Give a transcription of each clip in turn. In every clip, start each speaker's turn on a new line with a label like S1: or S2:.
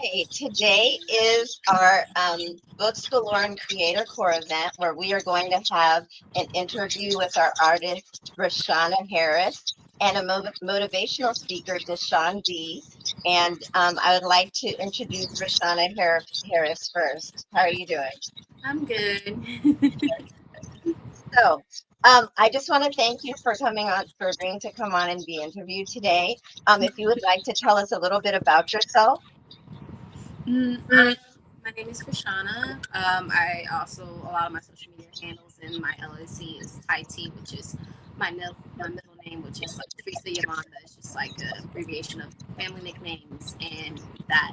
S1: Okay, today is our Books Galore and CreatoreCore event where we are going to have an interview with our artist, Bre'Shawna Harris, and a motivational speaker, DshawnD. And I would like to introduce Harris first. How are you doing?
S2: I'm good.
S1: So, I just want to thank you for coming on, for agreeing to come on and be interviewed today. If you would like to tell us a little bit about yourself.
S2: My name is Bre'Shawna. I also a lot of my social media handles in my LLC is IT, which is my middle name, which is like Teresa Yolanda. It's just like an abbreviation of family nicknames and that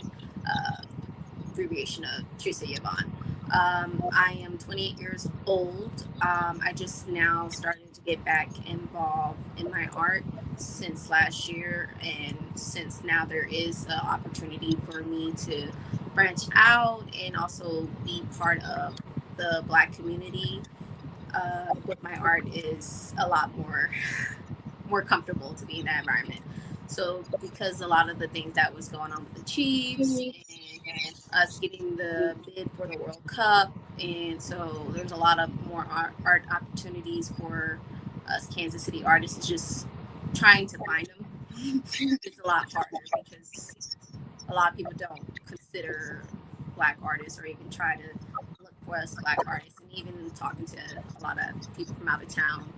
S2: uh, abbreviation of Teresa Yvonne. I am 28 years old. I just now started to get back involved in my art since last year, and since now there is an opportunity for me to branch out and also be part of the Black community with my art is a lot more comfortable to be in that environment. So because a lot of the things that was going on with the Chiefs and us getting the bid for the World Cup, and so there's a lot of more art opportunities for us Kansas City artists. It's just trying to find them. It's a lot harder because a lot of people don't consider Black artists or even try to look for us Black artists. And even talking to a lot of people from out of town,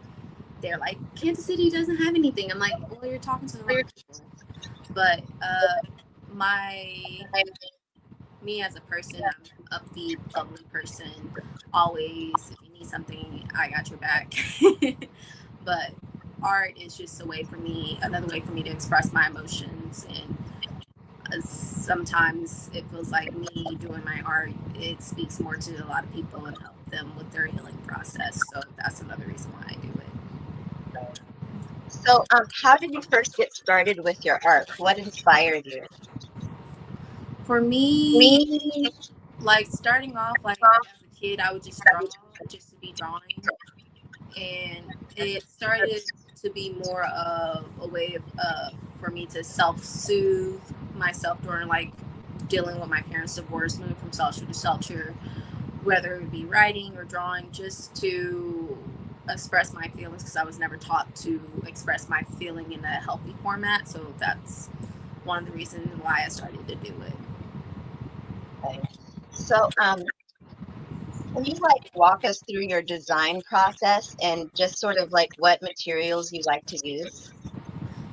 S2: they're like, Kansas City doesn't have anything. I'm like, well, you're talking to the wrong people. But my me as a person, I'm upbeat, bubbly person. Always, if you need something, I got your back. But art is just a way for me, another way for me to express my emotions. And sometimes it feels like me doing my art, it speaks more to a lot of people and help them with their healing process. So that's another reason why I do it.
S1: So, how did you first get started with your art? What inspired you?
S2: For me, like starting off, like as a kid, I would just draw just to be drawing, and it started to be more of a way of for me to self-soothe myself during like dealing with my parents' divorce, moving from shelter to shelter, whether it be writing or drawing, just to express my feelings because I was never taught to express my feeling in a healthy format. So that's one of the reasons why I started to do it.
S1: So, can you like walk us through your design process and just sort of like what materials you like to use?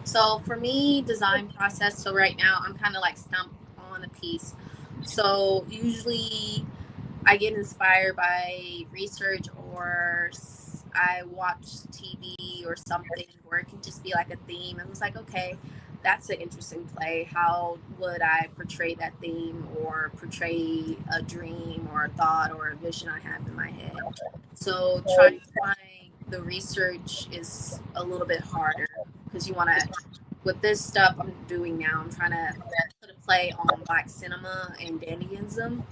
S2: So for me, design process. So right now, I'm kind of like stumped on a piece. So usually, I get inspired by research or I watch TV or something where it can just be like a theme. And it's like, okay, that's an interesting play. How would I portray that theme or portray a dream or a thought or a vision I have in my head? So trying to find the research is a little bit harder because you want to, with this stuff I'm doing now, I'm trying to put a play on Black cinema and dandyism.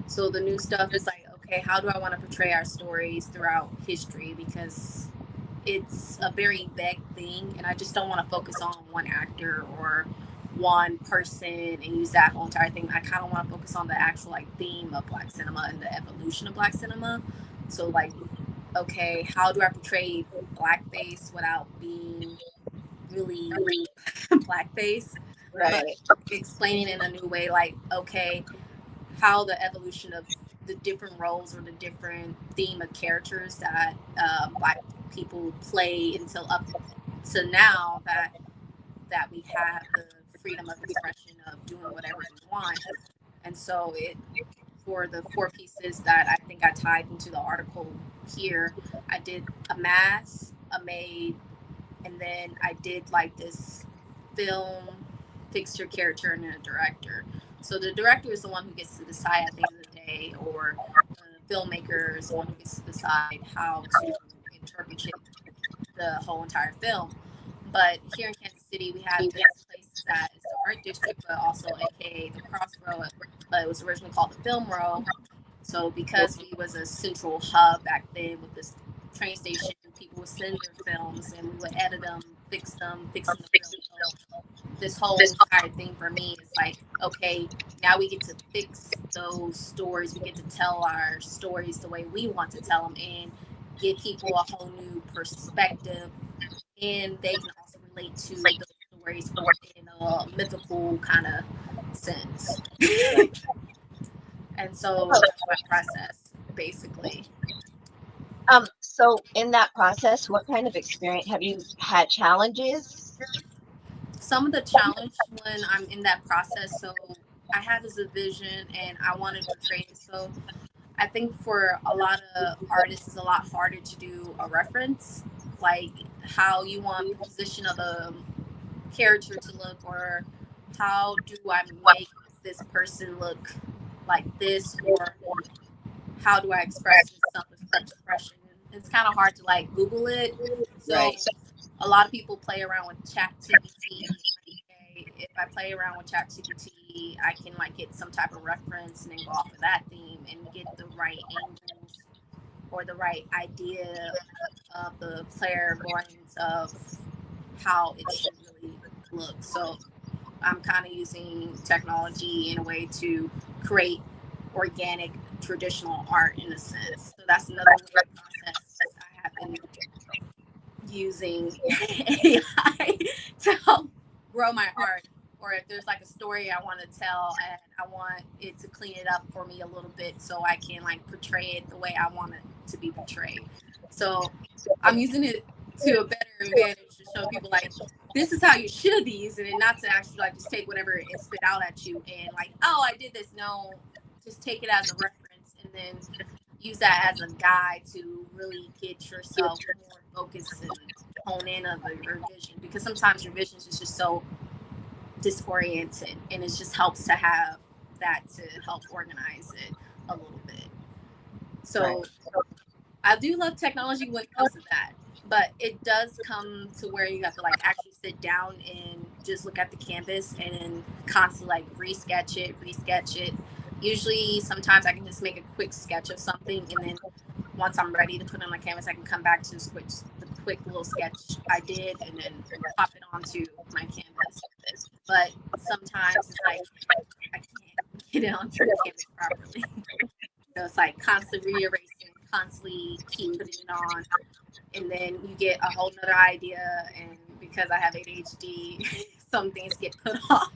S2: So the new stuff is like, okay, how do I want to portray our stories throughout history? Because it's a very vague thing, and I just don't want to focus on one actor or one person and use that whole entire thing. I kind of want to focus on the actual like theme of Black cinema and the evolution of Black cinema. So like, okay, how do I portray blackface without being really blackface, but
S1: Right.
S2: explaining in a new way, like, okay, how the evolution of the different roles or the different theme of characters that Black people play until up to now that we have the freedom of expression of doing whatever we want. And so it for the four pieces that I think I tied into the article here, I did a mask, a maid, and then I did like this film fixture character and a director. So the director is the one who gets to decide at the end of the day, or the filmmaker is the one who gets to decide how to interpret the whole entire film. But here in Kansas City, we have this place that is the art district, but also AKA the Crossroad, but it was originally called the Film Row. So because we was a central hub back then with this train station, people would send their films and we would edit them fix them, fixing the real. So this whole entire thing for me is like, okay, now we get to fix those stories. We get to tell our stories the way we want to tell them and give people a whole new perspective. And they can also relate to those stories in a mythical kind of sense. And so that's my process, basically.
S1: So in that process, what kind of experience have you had challenges?
S2: Some of the challenge when I'm in that process, so I have this vision and I want to portray it. So I think for a lot of artists, it's a lot harder to do a reference, like how you want the position of the character to look, or how do I make this person look like this, or how do I express this self-expression. It's kind of hard to like Google it. So
S1: Right.
S2: a lot of people play around with ChatGPT. If I play around with ChatGPT, I can like get some type of reference and then go off of that theme and get the right angles or the right idea of the clairvoyance of how it should really look. So I'm kind of using technology in a way to create organic traditional art in a sense. So that's another process I have been using AI to help grow my art. Or if there's like a story I want to tell and I want it to clean it up for me a little bit so I can like portray it the way I want it to be portrayed. So I'm using it to a better advantage to show people like this is how you should be using it, not to actually like just take whatever it spit out at you and like, oh, I did this. No, just take it as a reference and then use that as a guide to really get yourself more focused and hone in on your vision, because sometimes your vision is just so disoriented and it just helps to have that to help organize it a little bit. So I do love technology when it comes to that, but it does come to where you have to like actually sit down and just look at the canvas and then constantly like resketch it. Usually sometimes I can just make a quick sketch of something and then once I'm ready to put it on my canvas, I can come back to the quick little sketch I did and then pop it onto my canvas. But sometimes it's like I can't get it onto the canvas properly. So it's like constantly reerasing, constantly keep putting it on, and then you get a whole nother idea. And because I have ADHD, some things get put off.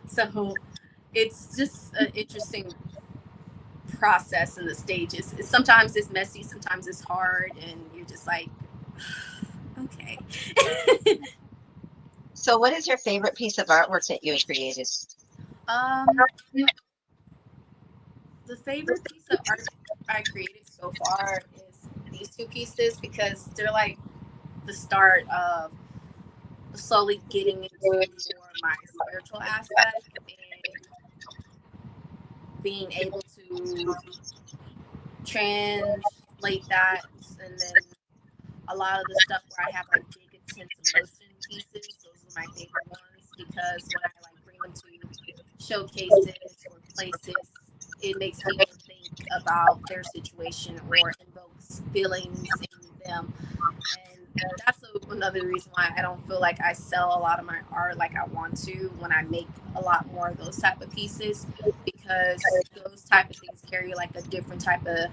S2: So it's just an interesting process in the stages. Sometimes it's messy, sometimes it's hard, and you're just like, okay.
S1: So what is your favorite piece of artwork that you created?
S2: The favorite piece of art I created so far is these two pieces because they're like the start of slowly getting into more of my spiritual aspect and being able to translate that. And then a lot of the stuff where I have like big intense emotion pieces, those are my favorite ones because when I like bring them to showcases or places, it makes people think about their situation or invokes feelings in them. And that's another reason why I don't feel like I sell a lot of my art like I want to when I make a lot more of those type of pieces, because those type of things carry like a different type of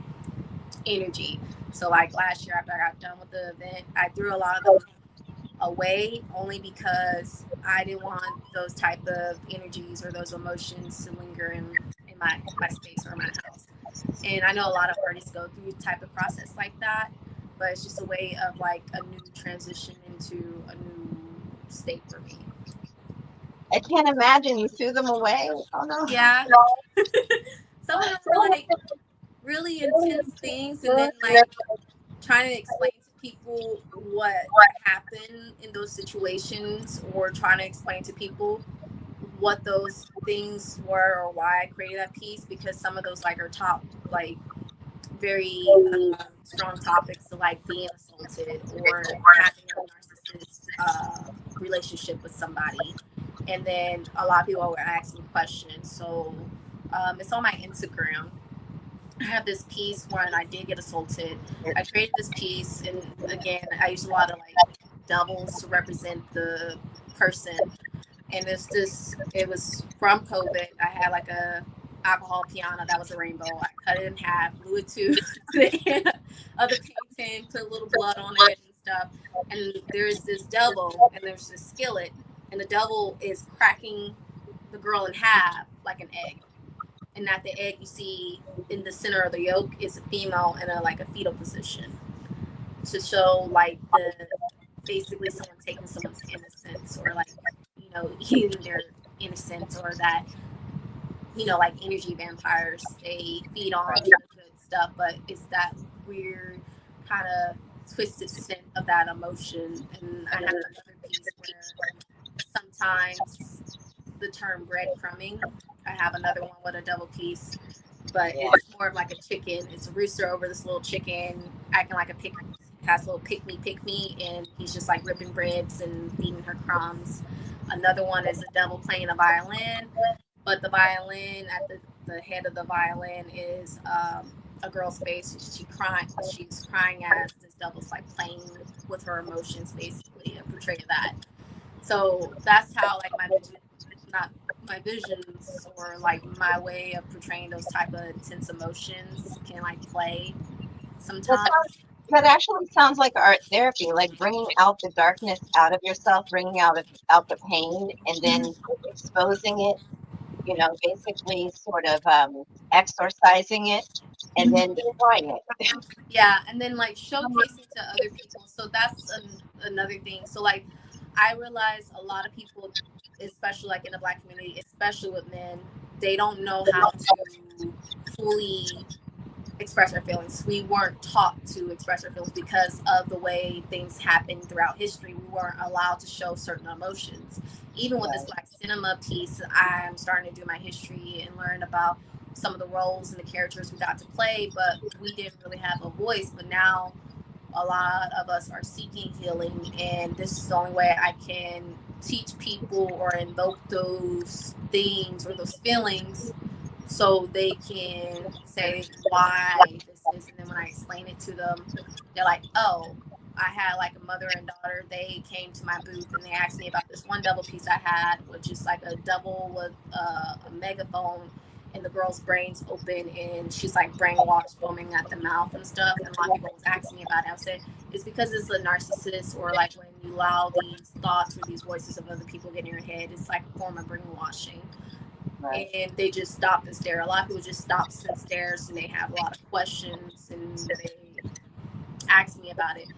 S2: energy. So like last year after I got done with the event, I threw a lot of them away only because I didn't want those type of energies or those emotions to linger in my space or my house. And I know a lot of artists go through type of process like that, but it's just a way of like a new transition into a new state for me.
S1: I can't imagine you threw them away. Oh no.
S2: Yeah. Some of them were like really intense things, and then like trying to explain to people what happened in those situations, or trying to explain to people what those things were or why I created that piece, because some of those like are top like very strong topics, so like being assaulted or having a narcissist relationship with somebody. And then a lot of people were asking questions, so it's on my Instagram. I have this piece when I did get assaulted. I created this piece, and again, I used a lot of like doubles to represent the person. And it was from COVID. I had like a alcohol piano that was a rainbow. I cut it in half, glue it to the end of the painting, put a little blood on it and stuff. And there's this devil and there's this skillet, and the devil is cracking the girl in half like an egg. And at the egg, you see in the center of the yolk is a female in a like a fetal position to show like the basically someone taking someone's innocence, or like, you know, eating their innocence, or that, you know, like energy vampires, they feed on the good stuff, but it's that weird kind of twisted scent of that emotion. And I have another piece where sometimes the term breadcrumbing, I have another one with a double piece, but it's more of like a chicken. It's a rooster over this little chicken acting like a has a little pick me, and he's just like ripping breads and feeding her crumbs. Another one is a devil playing a violin, but the violin at the head of the violin is a girl's face. She's crying as this devil's like playing with her emotions, basically a portray of that. So that's how like not my visions, or like my way of portraying those type of intense emotions can like play sometimes.
S1: That actually sounds like art therapy, like bringing out the darkness out of yourself, bringing out the pain, and then exposing it. You know, basically sort of exorcising it, and then destroying it.
S2: Yeah, and then like showcasing to other people. So that's another thing. So like I realize a lot of people, especially like in the Black community, especially with men, they don't know how to fully express our feelings. We weren't taught to express our feelings because of the way things happened throughout history. We weren't allowed to show certain emotions. Even with this Black cinema piece, I'm starting to do my history and learn about some of the roles and the characters we got to play, but we didn't really have a voice. But now a lot of us are seeking healing, and this is the only way I can teach people or invoke those things or those feelings so they can say why this is. And then when I explain it to them, they're like, oh, I had like a mother and daughter. They came to my booth and they asked me about this one double piece I had, which is like a double with a megaphone, and the girl's brain's open and she's like brainwashed, foaming at the mouth and stuff. And a lot of people was asking me about it. I said, it's because it's a narcissist, or like when you allow these thoughts or these voices of other people get in your head, it's like a form of brainwashing. Right. And they just stop and stare. A lot of people just stop and stares, and they have a lot of questions, and they ask me about it,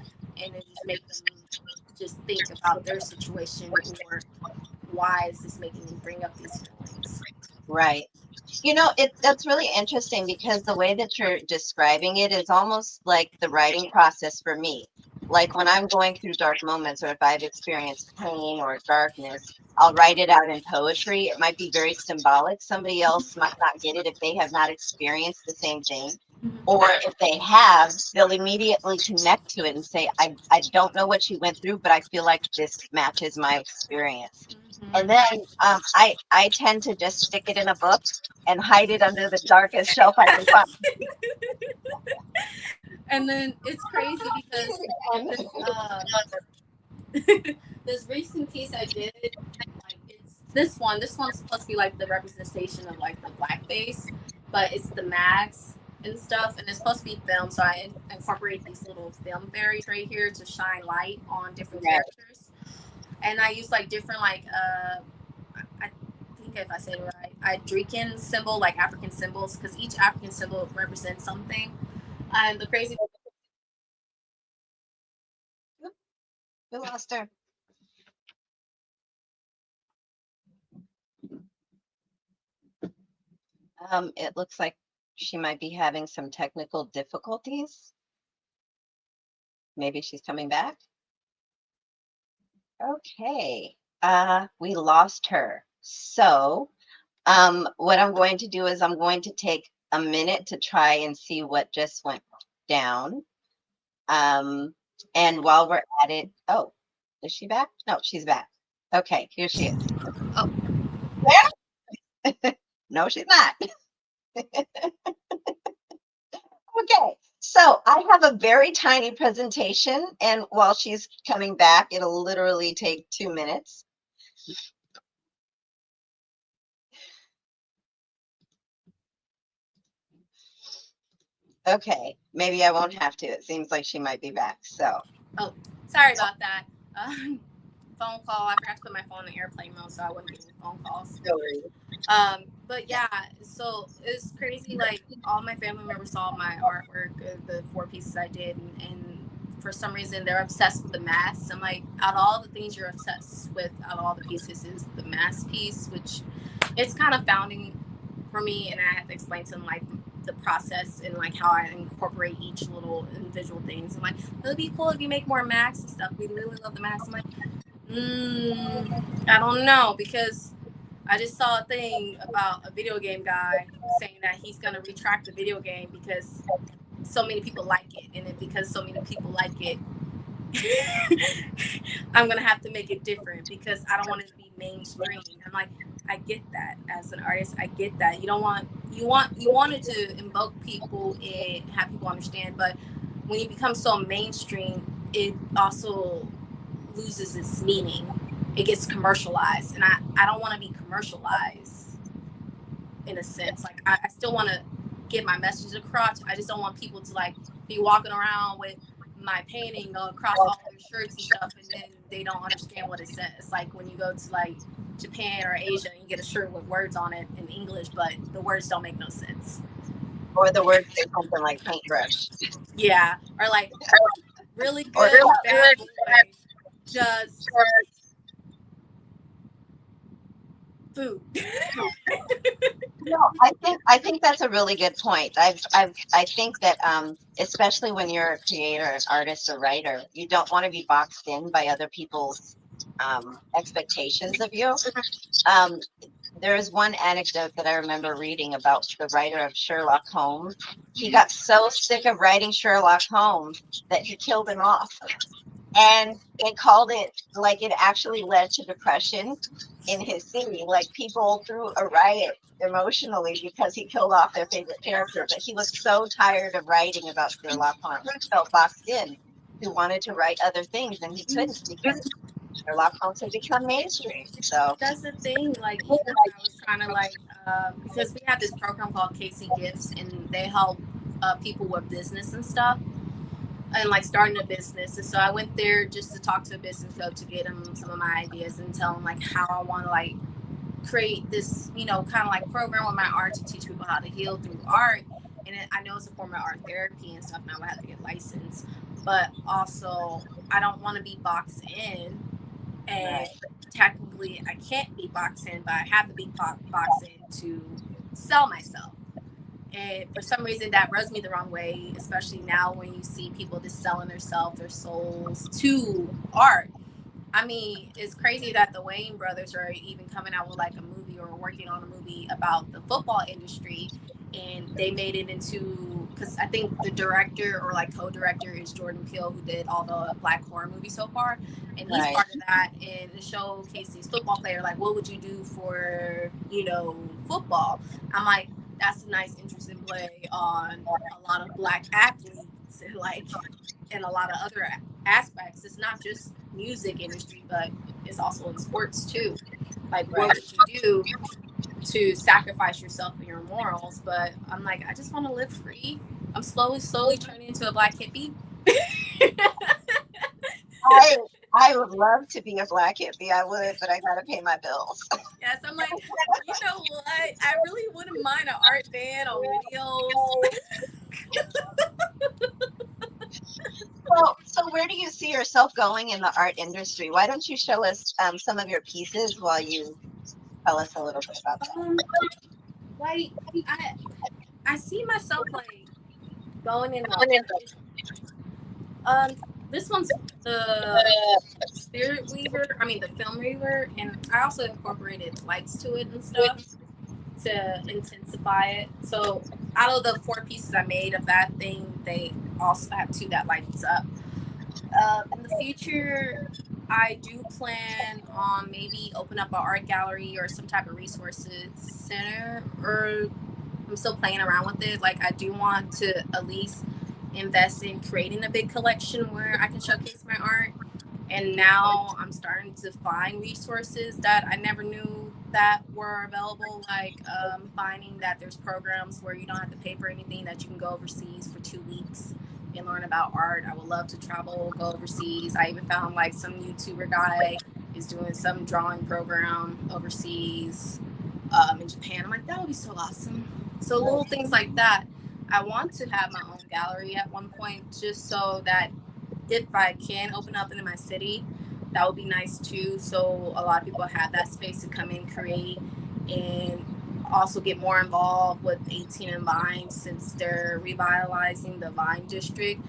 S2: and it just make them just think about their situation, or why is this making me bring up these feelings?
S1: Right. You know, that's really interesting, because the way that you're describing it is almost like the writing process for me. Like when I'm going through dark moments, or if I've experienced pain or darkness, I'll write it out in poetry. It might be very symbolic. Somebody else might not get it if they have not experienced the same thing. Or if they have, they'll immediately connect to it and say, I don't know what you went through, but I feel like this matches my experience. And then I tend to just stick it in a book and hide it under the darkest shelf I can find.
S2: And then it's crazy because this recent piece I did, like it's this one's supposed to be like the representation of like the blackface, but it's the mask and stuff, and it's supposed to be film. So I incorporate these little film fairies right here to shine light on different characters. And I use like different like I think if I say it right, Idrican symbol, like African symbols, because each African symbol represents something. And the crazy.
S1: We lost her. It looks like she might be having some technical difficulties. Maybe she's coming back. Okay. We lost her. So what I'm going to do is I'm going to take a minute to try and see what just went down. And while we're at it, oh, is she back? No, she's back. Okay, here she is.
S2: Oh.
S1: No, she's not. Okay, So I have a very tiny presentation, and while she's coming back, it'll literally take 2 minutes. Okay, maybe I won't have to. It seems like she might be back. So,
S2: Oh, sorry about that. Phone call. I forgot to put my phone in airplane mode, so I wouldn't get any phone calls.
S1: no worries.
S2: But yeah, so it's crazy. Like all my family members saw my artwork, the 4 pieces I did, and for some reason they're obsessed with the mask. I'm like, out of all the things you're obsessed with, out of all the pieces, is the mask piece, which it's kind of founding for me, and I have to explain to them like the process and like how I incorporate each little individual things. I'm like, it would be cool if you make more masks and stuff. We really love the masks. I'm like, I don't know, because I just saw a thing about a video game guy saying that he's going to retract the video game because so many people like it. And then because so many people like it, I'm going to have to make it different because I don't want it to be mainstream. I'm like, I get that as an artist. I get that. You wanted to invoke people and have people understand. But when you become so mainstream, it also loses its meaning. It gets commercialized, and I don't want to be commercialized in a sense. Like I still want to get my message across. I just don't want people to like be walking around with my painting across all their shirts and stuff, and then they don't understand what it says. Like when you go to like Japan or Asia and you get a shirt with words on it in English, but the words don't make no sense.
S1: Or the word say something like paintbrush.
S2: Yeah, or like really good bad boy just food.
S1: No, I think that's a really good point. I think that especially when you're a creator, an artist, a writer, you don't want to be boxed in by other people's expectations of you. Um, there is one anecdote that I remember reading about the writer of Sherlock Holmes. He got so sick of writing Sherlock Holmes that he killed him off. And it called it, like, it actually led to depression in his city. Like people threw a riot emotionally because he killed off their favorite character. But he was so tired of writing about Sherlock Holmes. He felt boxed in. He wanted to write other things and he couldn't because Sherlock Holmes had become mainstream. So
S2: That's the thing. Like even when I was trying to like, because we have this program called KC Gifts, and they help people with business and stuff, and like starting a business. And so I went there just to talk to a business coach to get them some of my ideas and tell them like how I want to like create this, kind of like program with my art to teach people how to heal through art. And I know it's a form of art therapy and stuff. Now I have to get licensed, but also I don't want to be boxed in. And technically, I can't be boxed in, but I have to be boxed in to sell myself. And for some reason, that rubs me the wrong way, especially now when you see people just selling themselves, their souls to art. I mean, it's crazy that the Wayne brothers are even coming out with like a movie or working on a movie about the football industry. And they made it into, because I think the director or like co-director is Jordan Peele, who did all the Black horror movies so far. And he's part of that. And the show Casey's football player, like, what would you do for, football? I'm like, that's a nice, interesting play on a lot of Black athletes and like, and a lot of other aspects. It's not just music industry, but it's also in sports too. Like, what would you do to sacrifice yourself for your morals? But I'm like, I just want to live free. I'm slowly turning into a Black hippie.
S1: I would love to be a Black hippie. I would, but I gotta pay my bills.
S2: Yes, I'm like, you know what? I really wouldn't mind an art band on wheels.
S1: So where do you see yourself going in the art industry? Why don't you show us some of your pieces while you tell us a little bit about that?
S2: Like I see myself like going in this one's the spirit weaver. I mean the film weaver, and I also incorporated lights to it and stuff to intensify it. So out of the 4 pieces I made of that thing, they also have 2 that lights up. In the future, I do plan on maybe open up an art gallery or some type of resources center, or I'm still playing around with it. Like I do want to at least invest in creating a big collection where I can showcase my art. And now I'm starting to find resources that I never knew that were available, like finding that there's programs where you don't have to pay for anything, that you can go overseas for 2 weeks and learn about art. I would love to travel, go overseas. I even found like some YouTuber guy is doing some drawing program overseas in Japan. I'm like, that would be so awesome. So little things like that. I want to have my own gallery at one point, just so that if I can open up in my city, that would be nice too. So a lot of people have that space to come in, create, and also get more involved with 18 and Vine, since they're revitalizing the Vine district.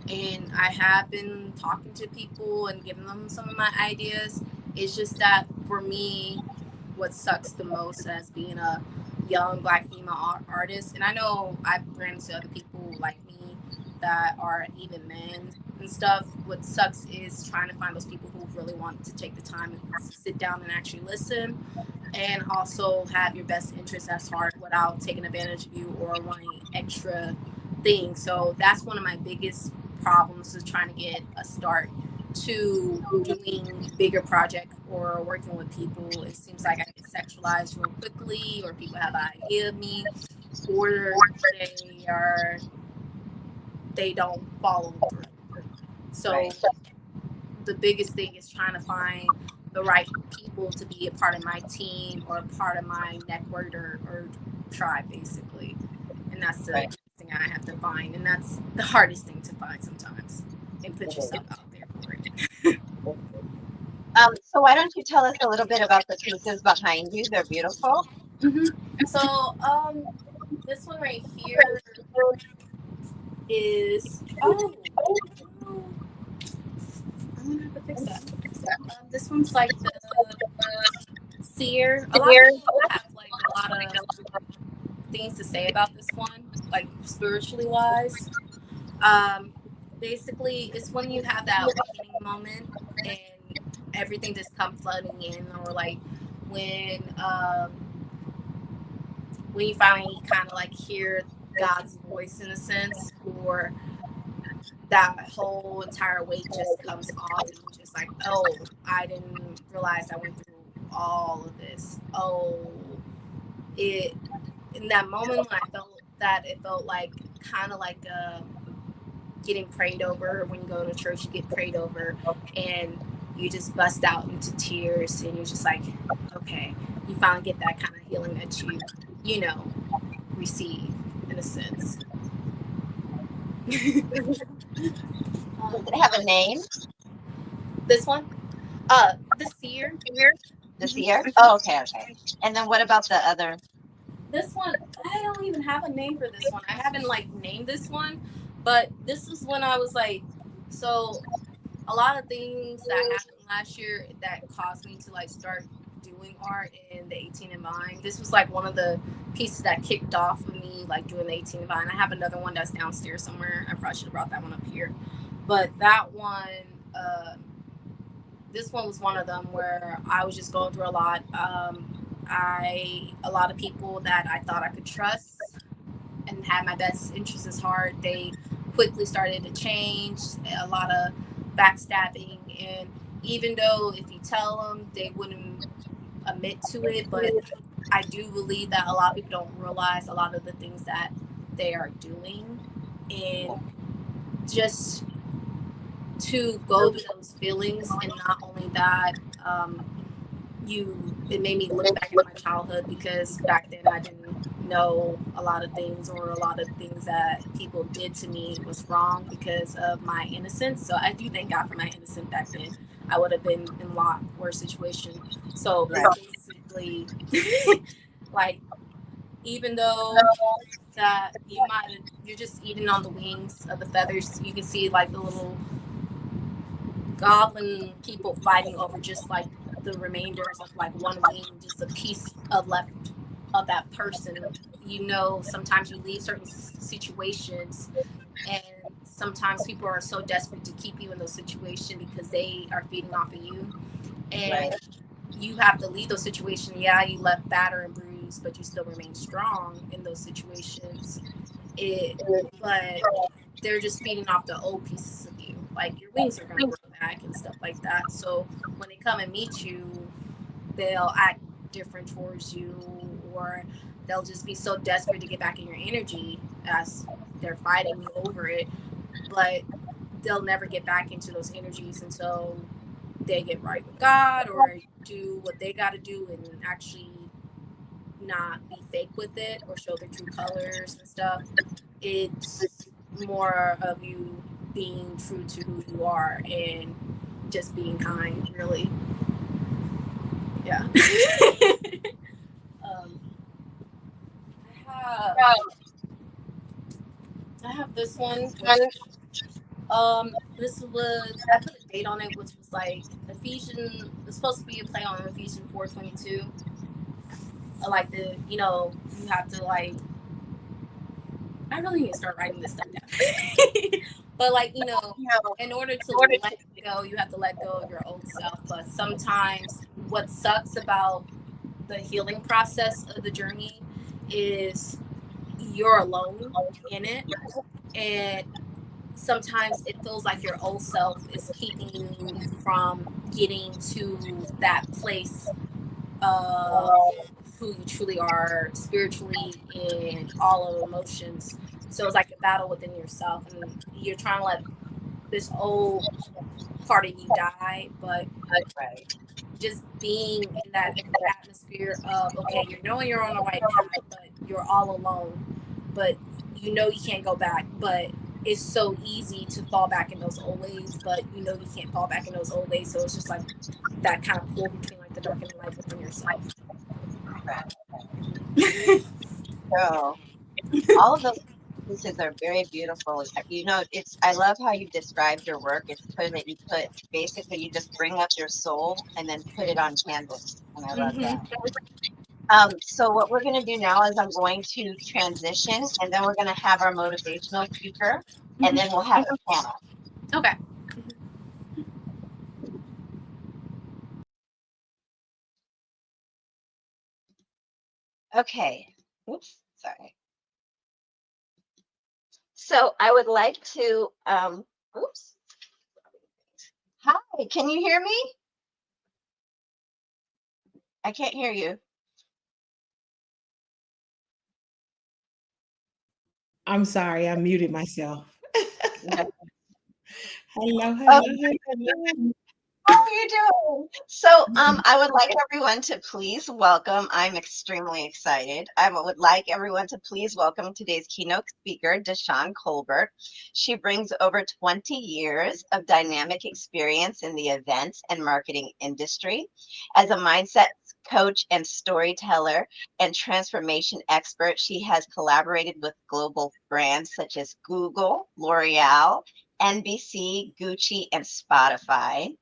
S2: And I have been talking to people and giving them some of my ideas. It's just that for me, what sucks the most as being a young Black female artist, and I know I've ran into other people like me that are even men and stuff. What sucks is trying to find those people who really want to take the time and sit down and actually listen, and also have your best interests at heart without taking advantage of you or wanting extra things. So that's one of my biggest problems, is trying to get a start to doing bigger project or working with people. It seems like I get sexualized real quickly, or people have an idea of me, or they don't follow through. So
S1: Right.
S2: the biggest thing is trying to find the right people to be a part of my team or a part of my network or tribe, basically. And that's the
S1: Right.
S2: thing I have to find, and that's the hardest thing to find sometimes, and put yourself out there for it.
S1: So why don't you tell us a little bit about the pieces behind you? They're beautiful.
S2: So this one right here is I'm gonna have to fix that. This one's like the seer. A lot of people have like a lot of things to say about this one, like spiritually wise. Um, Basically, it's when you have that awakening moment and everything just comes flooding in, or like when um, when you finally kind of like hear God's voice in a sense, or that whole entire weight just comes off, and you're just like, oh, I didn't realize I went through all of this. Oh, it in that moment when I felt that, it felt like kind of like getting prayed over. When you go to church, you get prayed over, and you just bust out into tears, and you're just like, okay, you finally get that kind of healing that you know receive in a sense.
S1: Does it have a name?
S2: This one, this year.
S1: This year? Oh, okay, okay. And then what about the other?
S2: This one, I don't even have a name for this one. I haven't like named this one, but this is when I was like, so a lot of things that happened last year that caused me to like start doing art in the 18 and Vine. This was like one of the pieces that kicked off of me like doing the 18 and Vine. I have another one that's downstairs somewhere. I probably should have brought that one up here, but that one, this one was one of them where I was just going through a lot. A lot of people that I thought I could trust and had my best interests at heart, they quickly started to change. A lot of backstabbing, and even though if you tell them, they wouldn't admit to it, but I do believe that a lot of people don't realize a lot of the things that they are doing, and just to go through those feelings. And not only that, um, it made me look back at my childhood, because back then I didn't know a lot of things, or a lot of things that people did to me was wrong because of my innocence. So I do thank God for my innocence back then. I would have been in a lot worse situation. So
S1: Right.
S2: it's basically like, even though that you're just eating on the wings of the feathers, you can see like the little goblin people fighting over just like the remainders of like one wing, just a piece of left of that person. Sometimes you leave certain situations, and sometimes people are so desperate to keep you in those situations because they are feeding off of you, and
S1: Right.
S2: you have to leave those situations. Yeah, you left battered and bruised, but you still remain strong in those situations. It, but they're just feeding off the old pieces of you. Like your wings are going to grow back and stuff like that. So when they come and meet you, they'll act different towards you, or they'll just be so desperate to get back in your energy as they're fighting you over it. But they'll never get back into those energies until they get right with God or do what they got to do and actually not be fake with it or show their true colors and stuff. It's more of you being true to who you are and just being kind, really. Yeah. um, I have this one. This was, I put a date on it, which was like Ephesians. It's supposed to be a play on Ephesians 4:22. Like you have to like. I really need to start writing this stuff down. But like in order to let go, you have to let go of your old self. But sometimes, what sucks about the healing process of the journey is you're alone in it, and sometimes it feels like your old self is keeping you from getting to that place of who you truly are spiritually in all of emotions. So it's like a battle within yourself, and you're trying to let this old part of you die, but just being in that atmosphere of, okay, you're knowing you're on the right path, but you're all alone, but you can't go back, but it's so easy to fall back in those old ways, but you can't fall back in those old ways. So it's just like that kind of pull between like the dark and the light within yourself.
S1: So all of those pieces are very beautiful. I love how you described your work. It's clear that you just bring up your soul and then put it on canvas. And I love that. So what we're going to do now is I'm going to transition, and then we're going to have our motivational speaker, and then we'll have a panel.
S2: Okay.
S1: Okay. Oops, sorry. So I would like to, oops. Hi, can you hear me? I can't hear you.
S3: I'm sorry, I muted myself.
S1: Okay.
S3: Hello, hello.
S1: How are you doing? So I would like everyone to please welcome, I'm extremely excited. I would like everyone to please welcome today's keynote speaker, DshawnD Colbert. She brings over 20 years of dynamic experience in the events and marketing industry. As a mindset coach and storyteller and transformation expert, she has collaborated with global brands such as Google, L'Oreal, NBC, Gucci, and Spotify.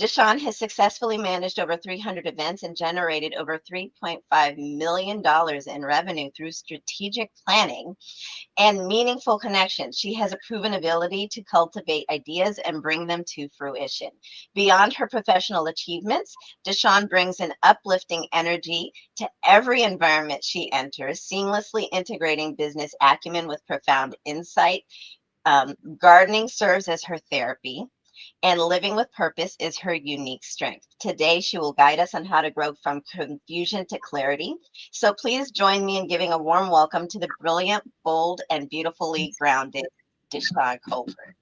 S1: DshawnD has successfully managed over 300 events and generated over $3.5 million in revenue through strategic planning and meaningful connections. She has a proven ability to cultivate ideas and bring them to fruition. Beyond her professional achievements, DshawnD brings an uplifting energy to every environment she enters, seamlessly integrating business acumen with profound insight. Gardening serves as her therapy, and living with purpose is her unique strength. Today, she will guide us on how to grow from confusion to clarity. So please join me in giving a warm welcome to the brilliant, bold, and beautifully grounded DshawnD Colbert.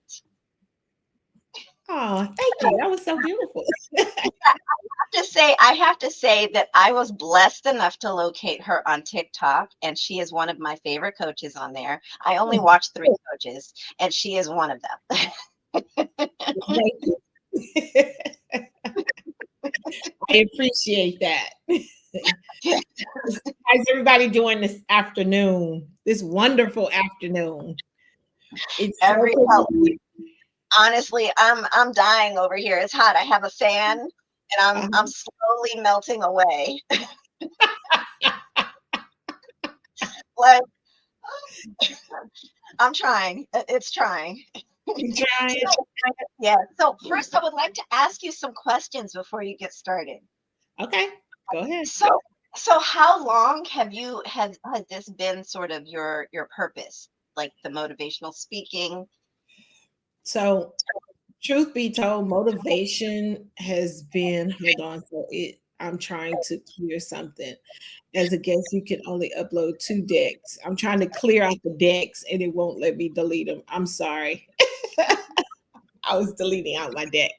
S3: Oh, thank you. That was so beautiful.
S1: I have to say that I was blessed enough to locate her on TikTok, and she is one of my favorite coaches on there. I only watch 3 coaches, and she is one of them.
S3: Thank you. I appreciate that. How's everybody doing this afternoon? This wonderful afternoon. It's
S1: Honestly, I'm dying over here. It's hot. I have a fan, and I'm slowly melting away. Like, I'm trying. It's trying.
S3: trying.
S1: Yeah. So first, I would like to ask you some questions before you get started.
S3: Okay, go ahead.
S1: So how long has this been sort of your purpose? like the motivational speaking?
S3: So, truth be told, motivation has been, hold on, I'm trying to clear something. As a guest, you can only upload 2 decks. I'm trying to clear out the decks and it won't let me delete them. I'm sorry. I was deleting out my deck.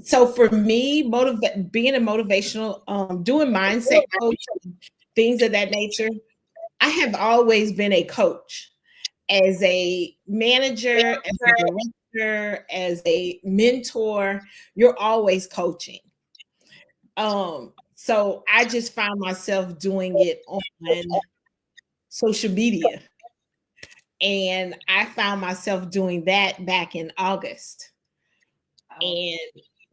S3: So for me, being a motivational, doing mindset coaching, things of that nature, I have always been a coach. As a manager, as a director, as a mentor, you're always coaching. So I just found myself doing it on social media. And I found myself doing that back in August. And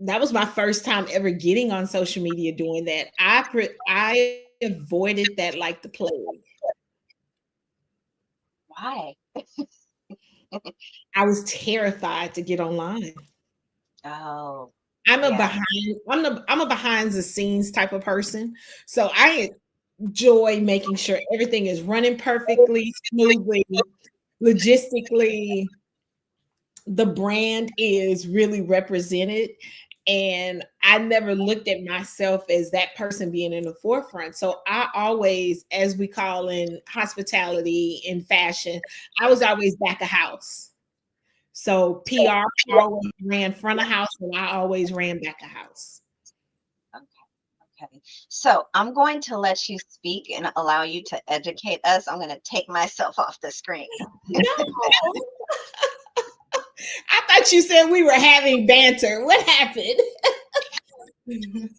S3: that was my first time ever getting on social media doing that. I avoided that like the plague.
S1: Why?
S3: I was terrified to get online.
S1: Oh,
S3: I'm a
S1: yeah.
S3: I'm a behind the scenes type of person. So I enjoy making sure everything is running perfectly, smoothly, logistically. The brand is really represented. And I never looked at myself as that person being in the forefront. So I always, as we call in hospitality in fashion, I was always back of house. So PR always ran front of house and I always ran back of house.
S1: Okay. So I'm going to let you speak and allow you to educate us. I'm going to take myself off the screen.
S3: No. I thought you said we were having banter. What happened?
S1: Because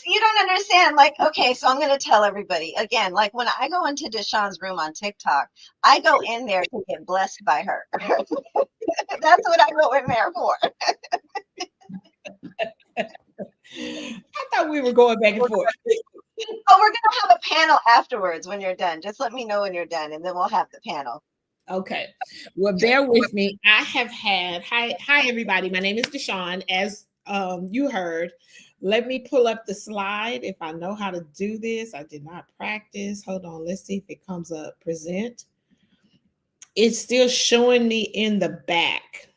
S1: you don't understand. Like, okay, so I'm going to tell everybody again, like when I go into DshawnD's room on TikTok, I go in there to get blessed by her. That's what I go in there for.
S3: I thought we were going back and forth.
S1: Oh, we're going to have a panel afterwards when you're done. Just let me know when you're done and then we'll have the panel.
S3: Okay. Well, bear with me. I have had, hi everybody. My name is DshawnD, as you heard. Let me pull up the slide if I know how to do this. I did not practice. Hold on. Let's see if it comes up. Present. It's still showing me in the back.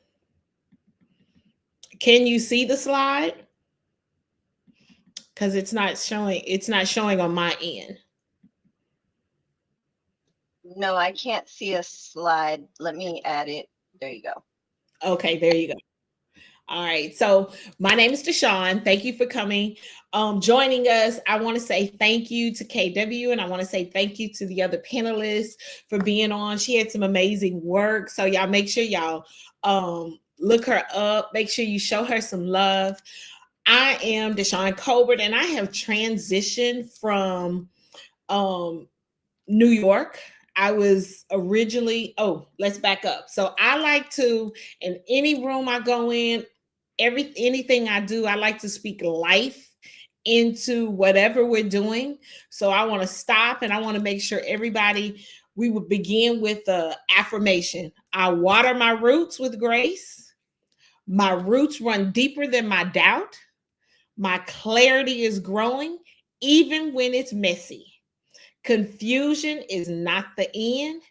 S3: Can you see the slide? Because it's not showing on my end.
S1: No, I can't see a slide. Let me add it. There you go.
S3: Okay, there you go. All right. So my name is DshawnD. Thank you for coming, joining us. I want to say thank you to KW, and I want to say thank you to the other panelists for being on. She had some amazing work. So y'all make sure y'all look her up. Make sure you show her some love. I am DshawnD Colbert, and I have transitioned from New York. I was originally, let's back up. So I like to, in any room I go in, anything I do, I like to speak life into whatever we're doing. So I want to stop and I want to make sure we would begin with the affirmation. I water my roots with grace. My roots run deeper than my doubt. My clarity is growing, even when it's messy. Confusion is not the end,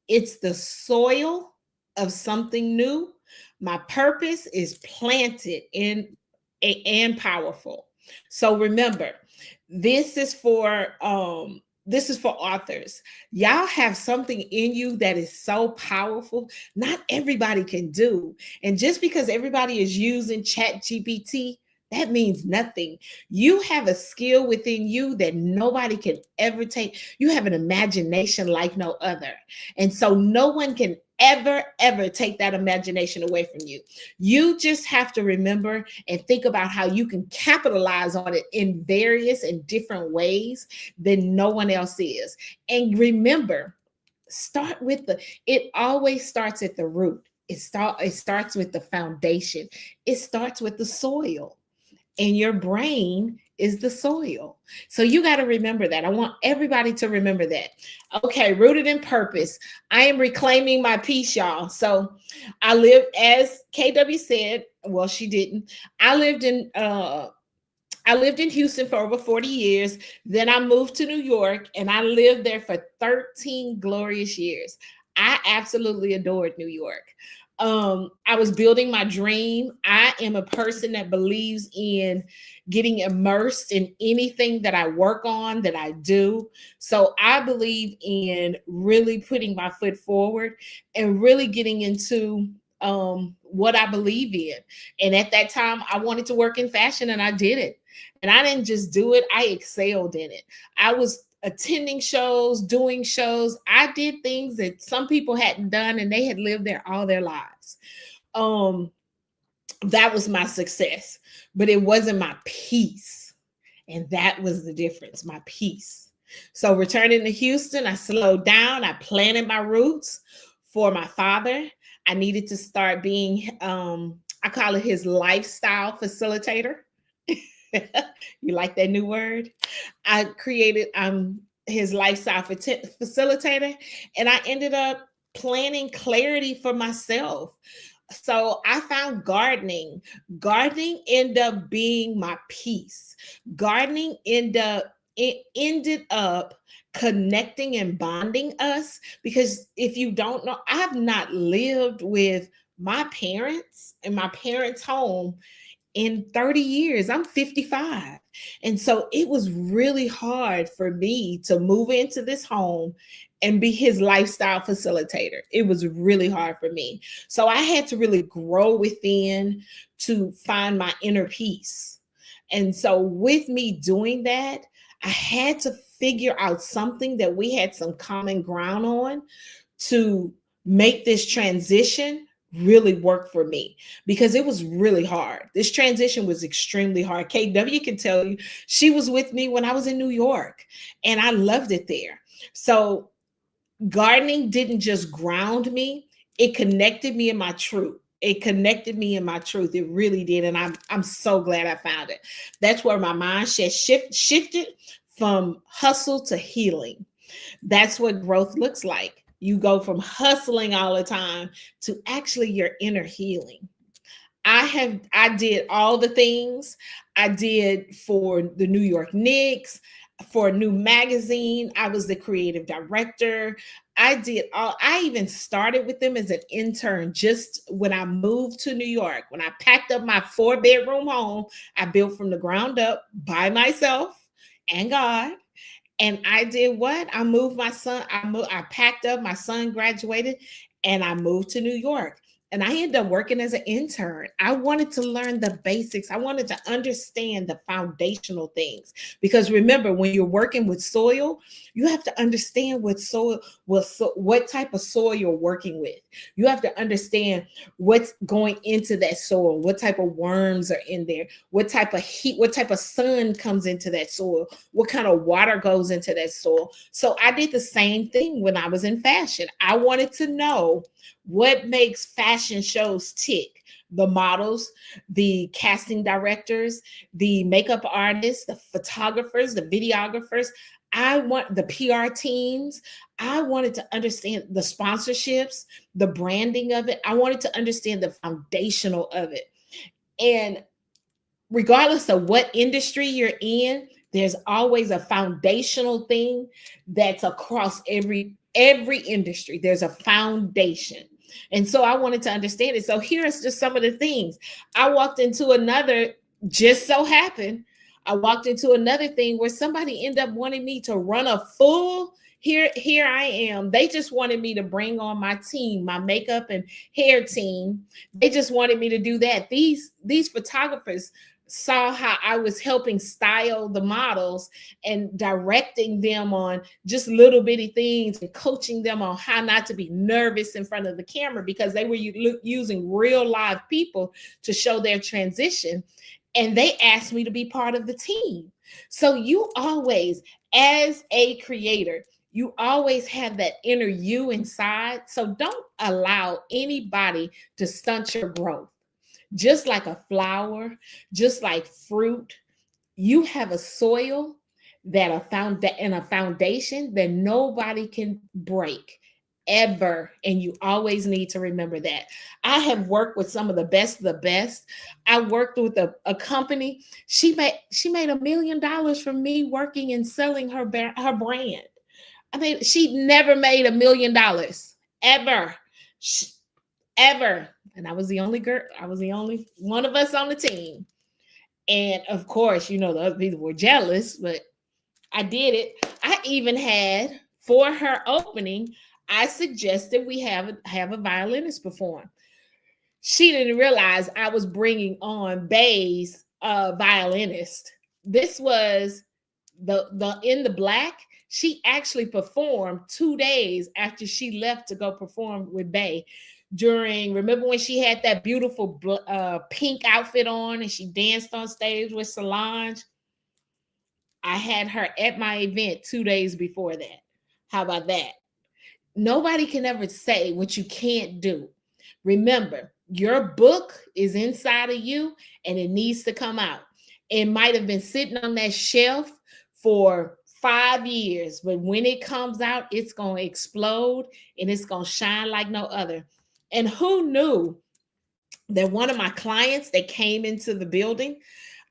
S3: it's the soil of something new. My purpose is planted in and powerful. So remember, this is for authors. Y'all have something in you that is so powerful, not everybody can do. And just because everybody is using Chat GPT, that means nothing. You have a skill within you that nobody can ever take. You have an imagination like no other. And so no one can ever take that imagination away from you. You just have to remember and think about how you can capitalize on it in various and different ways than no one else is. And remember, it always starts at the root. It starts with the foundation. It starts with the soil. And your brain is the soil. So you got to remember that. I want everybody to remember that. Okay, rooted in purpose. I am reclaiming my peace, y'all. So I lived, as KW said, well, she didn't. I I lived in Houston for over 40 years. Then I moved to New York and I lived there for 13 glorious years. I absolutely adored New York. I was building my dream. I am a person that believes in getting immersed in anything that I work on, that I do. So I believe in really putting my foot forward and really getting into what I believe in. And at that time, I wanted to work in fashion and I did it. And I didn't just do it, I excelled in it. I was attending shows, doing shows. I did things that some people hadn't done and they had lived there all their lives. Um, that was my success, but it wasn't my peace. And that was the difference, my peace. So returning to Houston, I slowed down. I planted my roots for my father. I needed to start being, I call it his lifestyle facilitator. You like that new word? I created his lifestyle facilitator, and I ended up planning clarity for myself. So I found gardening. Gardening ended up being my peace. Gardening ended up connecting and bonding us, because if you don't know, I have not lived with my parents in my parents' home in 30 years. I'm 55. And so it was really hard for me to move into this home and be his lifestyle facilitator. It was really hard for me. So I had to really grow within to find my inner peace. And so with me doing that, I had to figure out something that we had some common ground on to make this transition really work for me, because it was really hard. This transition was extremely hard. KW can tell you, she was with me when I was in New York and I loved it there. So gardening didn't just ground me, it connected me in my truth. It connected me in my truth. It really did. And I'm so glad I found it. That's where my mindset shifted from hustle to healing. That's what growth looks like. You go from hustling all the time to actually your inner healing. I did all the things. I did for the New York Knicks, for a new magazine. I was the creative director. I even started with them as an intern just when I moved to New York. When I packed up my 4-bedroom home, I built from the ground up by myself and God. And I did what? I moved my son. I packed up. My son graduated, and I moved to New York. And I ended up working as an intern. I wanted to learn the basics. I wanted to understand the foundational things. Because remember, when you're working with soil, you have to understand what type of soil you're working with. You have to understand what's going into that soil, what type of worms are in there, what type of heat, what type of sun comes into that soil, what kind of water goes into that soil. So I did the same thing when I was in fashion. I wanted to know what makes fashion shows tick. The models, the casting directors, the makeup artists, the photographers, the videographers. I want the PR teams. I wanted to understand the sponsorships, the branding of it. I wanted to understand the foundational of it. And regardless of what industry you're in, there's always a foundational thing that's across every industry. There's a foundation. And so I wanted to understand it. So here's just some of the things. I walked into another, just so happened, I walked into another thing where somebody ended up wanting me to run a full, here I am. They just wanted me to bring on my team, my makeup and hair team. They just wanted me to do that. These photographers saw how I was helping style the models and directing them on just little bitty things and coaching them on how not to be nervous in front of the camera, because they were using real live people to show their transition. And they asked me to be part of the team. So you always, as a creator, you always have that inner you inside. So don't allow anybody to stunt your growth. Just like a flower, just like fruit, you have a soil that and a foundation that nobody can break. ever. And you always need to remember that. I have worked with some of the best of the best. I worked with a company. She made $1 million from me working and selling her brand. I mean, she never made $1 million ever. Ever. And I was the only girl. I was the only one of us on the team. And of course, the other people were jealous, but I did it. I even had, for her opening, I suggested we have a violinist perform. She didn't realize I was bringing on Bay's violinist. This was the In the Black. She actually performed 2 days after she left to go perform with Bay. Remember when she had that beautiful pink outfit on and she danced on stage with Solange? I had her at my event 2 days before that. How about that? Nobody can ever say what you can't do. Remember, your book is inside of you and it needs to come out. It might have been sitting on that shelf for 5 years, but when it comes out, it's going to explode and it's going to shine like no other. And who knew that one of my clients that came into the building,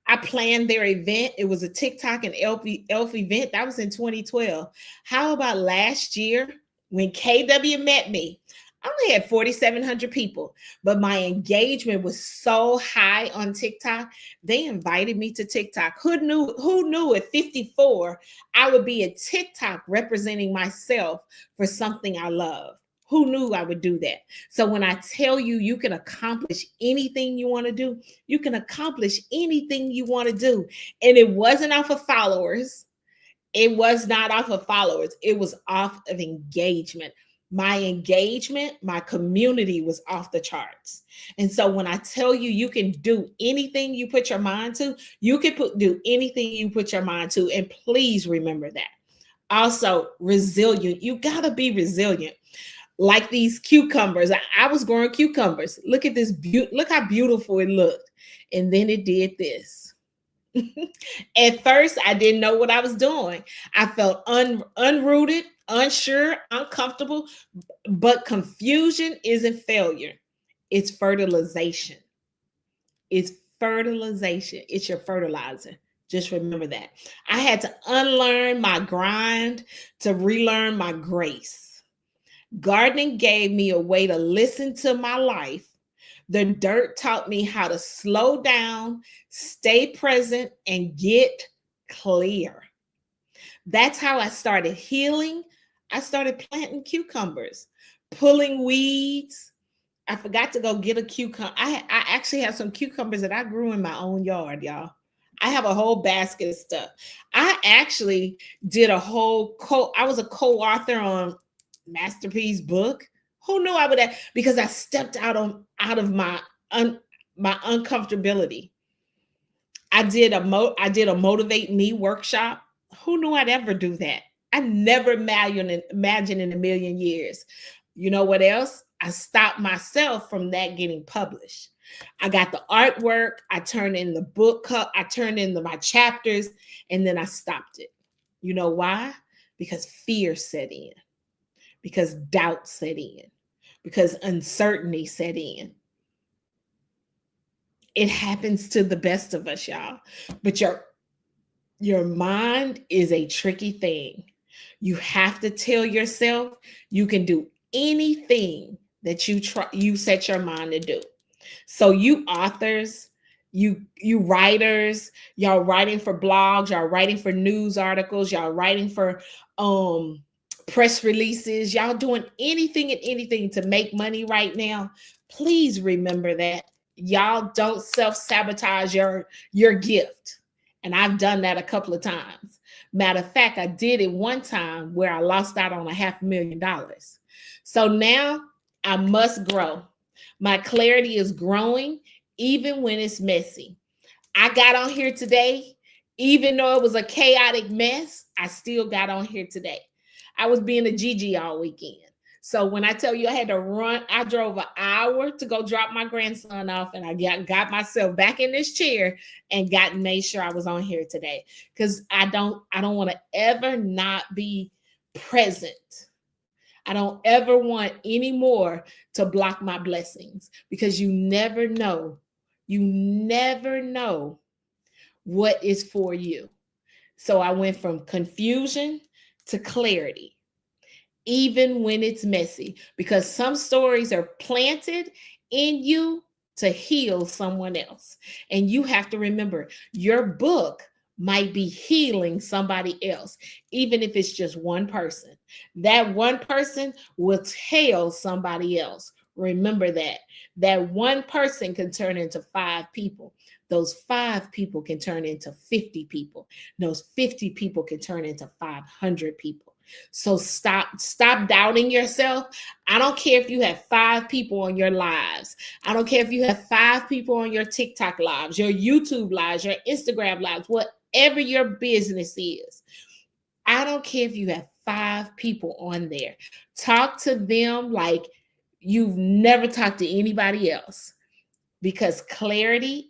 S3: I planned their event. It was a TikTok and ELF event. That was in 2012. How about last year when KW met me? I only had 4,700 people, but my engagement was so high on TikTok. They invited me to TikTok. Who knew at 54, I would be at TikTok representing myself for something I love? Who knew I would do that? So when I tell you, you can accomplish anything you want to do, you can accomplish anything you want to do. And it wasn't off of followers. It was not off of followers. It was off of engagement. My engagement, my community was off the charts. And so when I tell you, you can do anything you put your mind to, you can do anything you put your mind to. And please remember that. Also, resilient. You got to be resilient. Like these cucumbers. I was growing cucumbers. Look at this. Look how beautiful it looked. And then it did this. At first, I didn't know what I was doing. I felt unrooted, unsure, uncomfortable, but confusion isn't failure. It's fertilization. It's fertilization. It's your fertilizer. Just remember that. I had to unlearn my grind to relearn my grace. Gardening gave me a way to listen to my life. The dirt taught me how to slow down, stay present, and get clear. That's how I started healing. I started planting cucumbers, pulling weeds. I forgot to go get a cucumber. I actually have some cucumbers that I grew in my own yard, y'all. I have a whole basket of stuff. I actually did I was a co-author on Masterpiece book. Who knew I would have? Because I stepped out of my uncomfortability. I did a Motivate Me workshop. Who knew I'd ever do that? I never imagined in a million years. You know what else? I stopped myself from that getting published. I got the artwork. I turned in the book. I turned in my chapters, and then I stopped it. You know why? Because fear set in. Because doubt set in, because uncertainty set in. It happens to the best of us, y'all. But your mind is a tricky thing. You have to tell yourself you can do anything that you set your mind to do. So you authors, you writers, y'all writing for blogs, y'all writing for news articles, y'all writing for press releases, y'all doing anything and anything to make money right now. Please remember that y'all don't self-sabotage your gift. And I've done that a couple of times. Matter of fact, I did it one time where I lost out on $500,000. So now I must grow. My clarity is growing even when it's messy. I got on here today, even though it was a chaotic mess, I still got on here today. I was being a Gigi all weekend. So when I tell you I had to run, I drove an hour to go drop my grandson off, and I got myself back in this chair and made sure I was on here today. Because I don't want to ever not be present. I don't ever want any more to block my blessings, because you never know. You never know what is for you. So I went from confusion to clarity, even when it's messy, because some stories are planted in you to heal someone else. And you have to remember, your book might be healing somebody else, even if it's just one person. That one person will tell somebody else. Remember that. That one person can turn into 5 people. Those 5 people can turn into 50 people. Those 50 people can turn into 500 people. So stop doubting yourself. I don't care if you have 5 people on your lives. I don't care if you have 5 people on your TikTok lives, your YouTube lives, your Instagram lives, whatever your business is. I don't care if you have 5 people on there. Talk to them like you've never talked to anybody else, because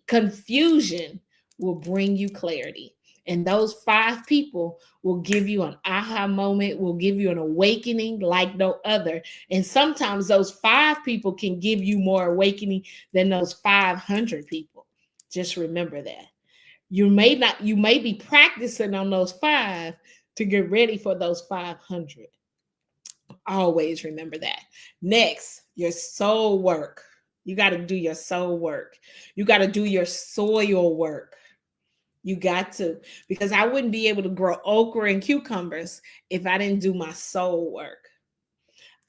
S3: confusion will bring you clarity. And those 5 people will give you an aha moment, will give you an awakening like no other. And sometimes those 5 people can give you more awakening than those 500 people. Just remember that. You may be practicing on those 5 to get ready for those 500. Always remember that. Next, your soul work. You got to do your soul work. You got to do your soil work. You got to, because I wouldn't be able to grow okra and cucumbers if I didn't do my soul work.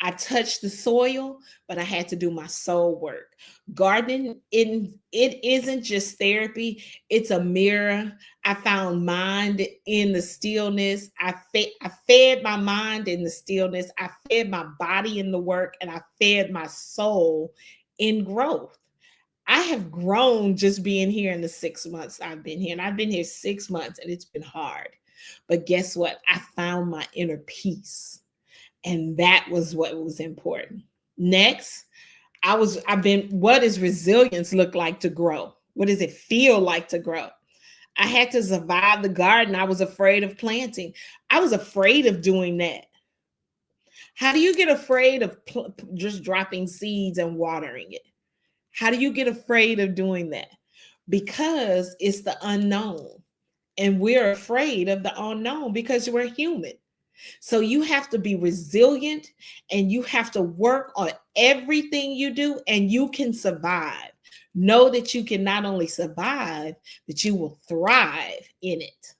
S3: I touched the soil, but I had to do my soul work. Gardening, it isn't just therapy, it's a mirror. I found mind in the stillness. I fed my mind in the stillness. I fed my body in the work, and I fed my soul in growth. I have grown just being here in the 6 months I've been here. And I've been here 6 months, and it's been hard. But guess what? I found my inner peace. And that was what was important. Next, what does resilience look like to grow? What does it feel like to grow? I had to survive the garden. I was afraid of planting. I was afraid of doing that. How do you get afraid of just dropping seeds and watering it? How do you get afraid of doing that? Because it's the unknown. And we're afraid of the unknown because we're human. So you have to be resilient, and you have to work on everything you do, and you can survive. Know that you can not only survive, but you will thrive in it.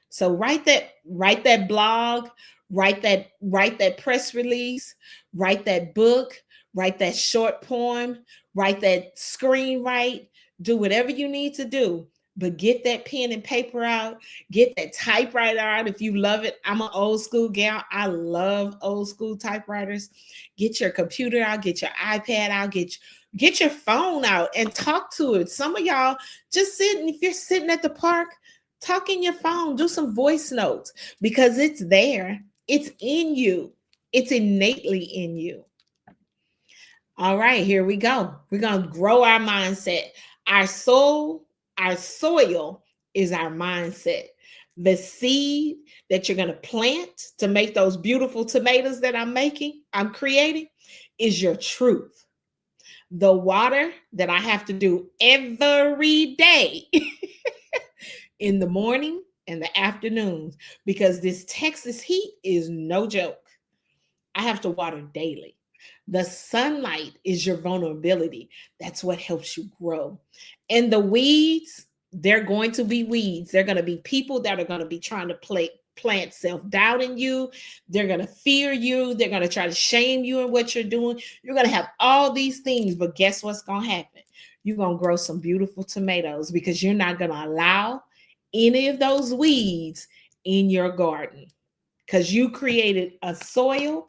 S3: So write that blog, write that press release, write that book, write that short poem, write that screenwrite, do whatever you need to do. But get that pen and paper out, get that typewriter out if you love it. I'm an old school gal. I love old school typewriters. Get your computer out, get your iPad out, get your phone out and talk to it. Some of y'all just sitting, if you're sitting at the park, talk in your phone, do some voice notes, because it's there. It's in you. It's innately in you. All right, here we go. We're going to grow our mindset. Our soil is our mindset. The seed that you're going to plant to make those beautiful tomatoes that I'm creating, is your truth. The water that I have to do every day in the morning and the afternoons, because this Texas heat is no joke. I have to water daily. The sunlight is your vulnerability. That's what helps you grow. And the weeds, they're going to be weeds. They're going to be people that are going to be trying to plant self-doubt in you. They're going to fear you. They're going to try to shame you in what you're doing. You're going to have all these things, but guess what's going to happen? You're going to grow some beautiful tomatoes, because you're not going to allow any of those weeds in your garden, because you created a soil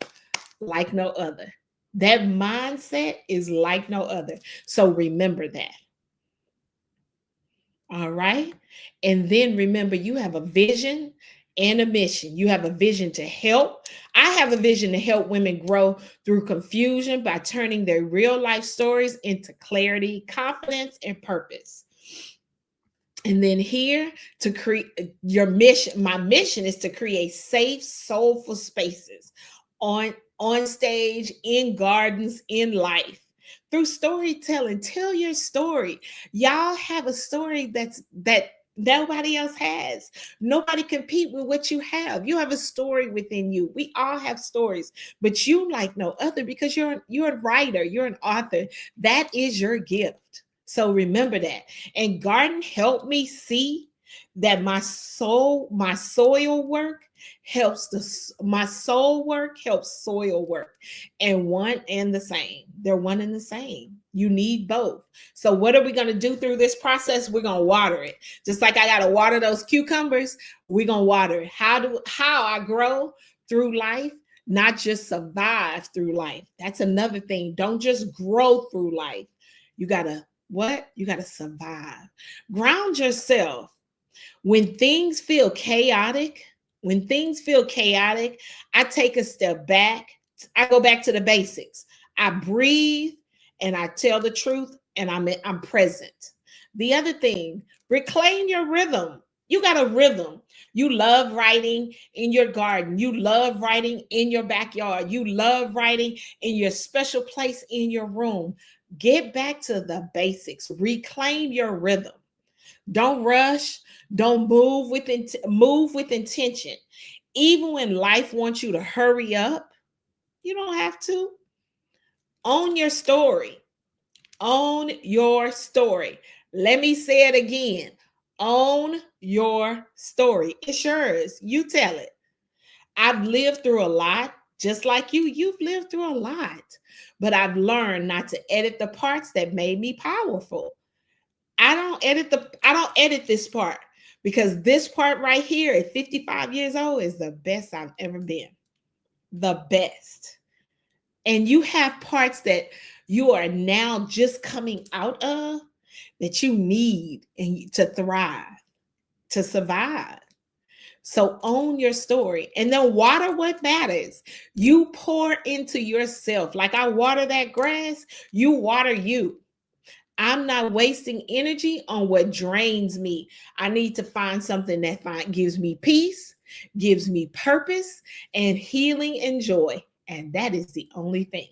S3: like no other. That mindset is like no other. So remember that. All right. And then remember, you have a vision and a mission. You have a vision to help. I have a vision to help women grow through confusion by turning their real life stories into clarity, confidence, and purpose. And then here to create your mission, my mission is to create safe, soulful spaces on stage, in gardens, in life. Through storytelling, tell your story. Y'all have a story that nobody else has. Nobody compete with what you have. You have a story within you. We all have stories, but you like no other because you're a writer, you're an author. That is your gift. So remember that. And garden helped me see that my soil work helps my soul work helps soil work, and one and the same. They're one and the same. You need both. So what are we going to do through this process? We're going to water it. Just like I got to water those cucumbers, we're going to water it. How I grow through life, not just survive through life. That's another thing. Don't just grow through life. You got to what? You got to survive. Ground yourself. When things feel chaotic, I take a step back. I go back to the basics. I breathe and I tell the truth, and I'm present. The other thing, reclaim your rhythm. You got a rhythm. You love writing in your garden. You love writing in your backyard. You love writing in your special place in your room. Get back to the basics. Reclaim your rhythm. Don't rush. Don't move with intention. Even when life wants you to hurry up, you don't have to. Own your story. Own your story. Let me say it again. Own your story. It's yours. You tell it. I've lived through a lot, just like you. You've lived through a lot. But I've learned not to edit the parts that made me powerful. I don't edit this part, because this part right here at 55 years old is the best I've ever been. The best. And you have parts that you are now just coming out of that you need and to thrive, to survive. So own your story and then water what matters. You pour into yourself. Like I water that grass, you water you. I'm not wasting energy on what drains me. I need to find something that gives me peace, gives me purpose, and healing and joy. And that is the only thing.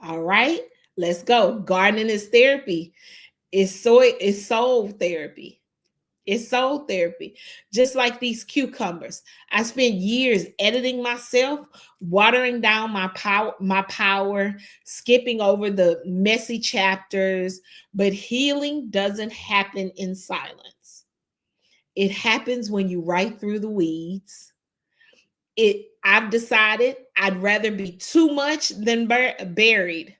S3: All right, let's go. Gardening is therapy. It's soul therapy. It's soul therapy. Just like these cucumbers. I spent years editing myself, watering down my power, skipping over the messy chapters, but healing doesn't happen in silence. It happens when you write through the weeds. I've decided I'd rather be too much than buried.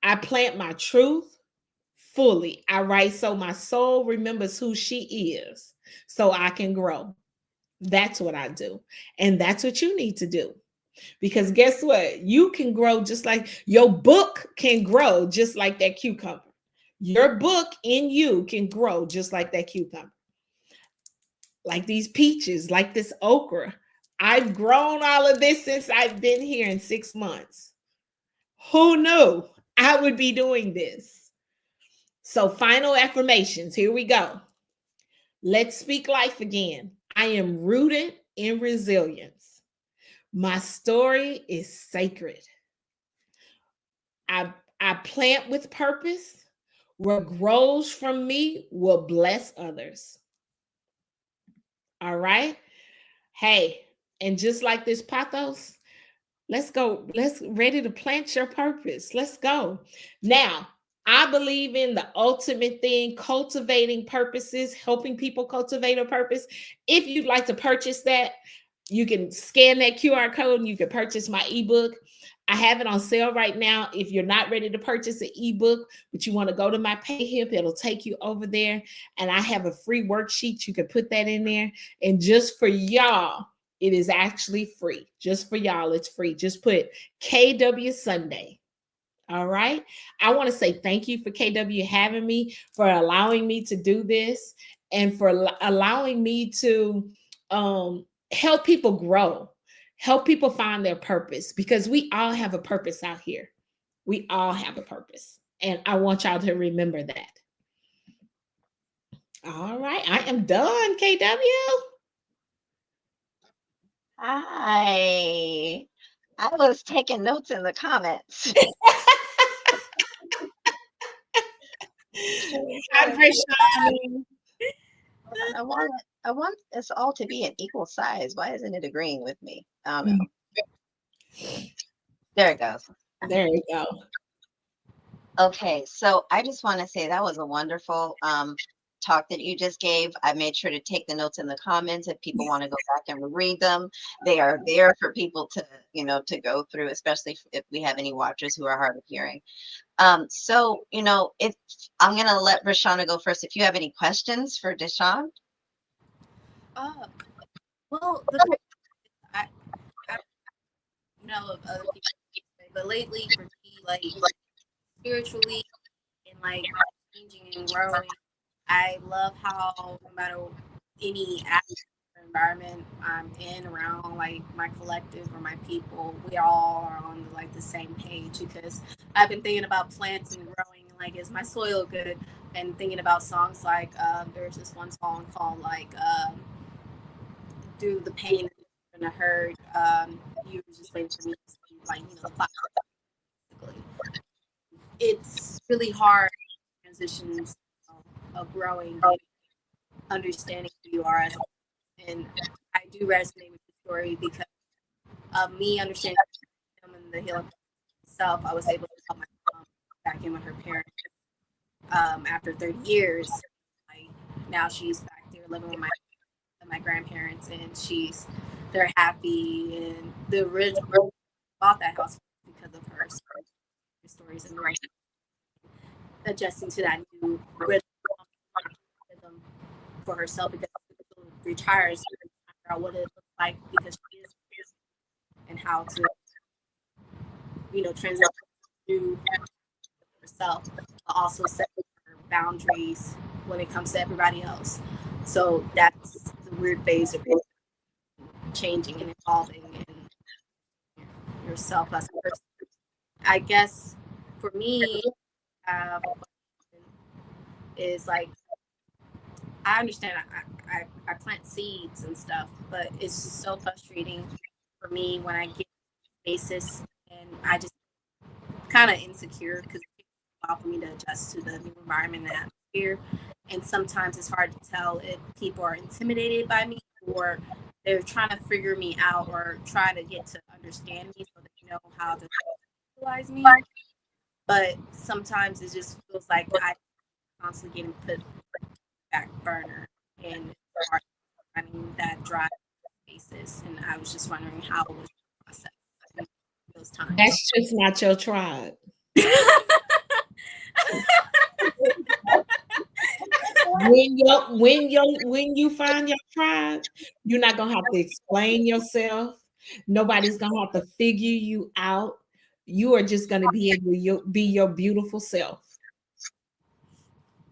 S3: I plant my truth fully. I write so my soul remembers who she is, so I can grow. That's what I do. And that's what you need to do. Because guess what? You can grow just like your book can grow, just like that cucumber. Your book in you can grow just like that cucumber. Like these peaches, like this okra. I've grown all of this since I've been here in 6 months. Who knew I would be doing this? So, final affirmations. Here we go. Let's speak life again. I am rooted in resilience. My story is sacred. I plant with purpose. What grows from me will bless others. All right. Hey, and just like this pathos, let's go. Let's ready to plant your purpose. Let's go. Now, I believe in the ultimate thing, cultivating purposes, helping people cultivate a purpose. If you'd like to purchase that, you can scan that QR code and you can purchase my ebook. I have it on sale right now. If you're not ready to purchase an ebook, but you want to go to my PayHip, it'll take you over there. And I have a free worksheet. You can put that in there. And just for y'all, it is actually free. Just for y'all, it's free. Just put KW Sunday. All right. I want to say thank you for KW having me, for allowing me to do this, and for allowing me to help people grow, help people find their purpose, because we all have a purpose out here. We all have a purpose. And I want y'all to remember that. All right. I am done, KW.
S1: Hi. I was taking notes in the comments.
S3: Hi, Bre'Shawna.
S1: I want us all to be an equal size. Why isn't it agreeing with me? I don't know. There it goes.
S3: There you go.
S1: Okay, so I just want to say that was a wonderful talk that you just gave. I made sure to take the notes in the comments. If people want to go back and read them, they are there for people to, to go through, especially if we have any watchers who are hard of hearing. So, if I'm going to let Bre'Shawna go first. If you have any questions for DshawnD.
S2: Well, I know of other people, but lately for me, like spiritually and like changing and growing, I love how no matter any environment I'm in around like my collective or my people, we all are on like the same page because I've been thinking about plants and growing and like is my soil good and thinking about songs like there's this one song called like through the pain and I heard you were just waiting for me to see like the clock basically. It's really hard transitions of growing, understanding who you are as a person. And I do resonate with the story because of me understanding him and the healing itself. I was able to help my mom back in with her parents after 30 years. Now she's back there living with my grandparents, and they're happy. And the original bought that house because of her stories and adjusting to that new rhythm for herself because she retires to figure out what it looks like because she is and how to transition to herself, but also set her boundaries when it comes to everybody else. So that's the weird phase of changing and evolving and yourself as a person. I guess for me, is like I understand I plant seeds and stuff, but it's so frustrating for me when I get basis and I just kind of insecure because it takes a while for me to adjust to the new environment and atmosphere. And sometimes it's hard to tell if people are intimidated by me or they're trying to figure me out or try to get to understand me so they know how to utilize me. But sometimes it just feels like I constantly getting put back burner and finding that drive basis. And I was just wondering how it was processed those times.
S3: That's just not your tribe. When you find your tribe, you're not gonna have to explain yourself. Nobody's gonna have to figure you out. You are just gonna be able to be your beautiful self.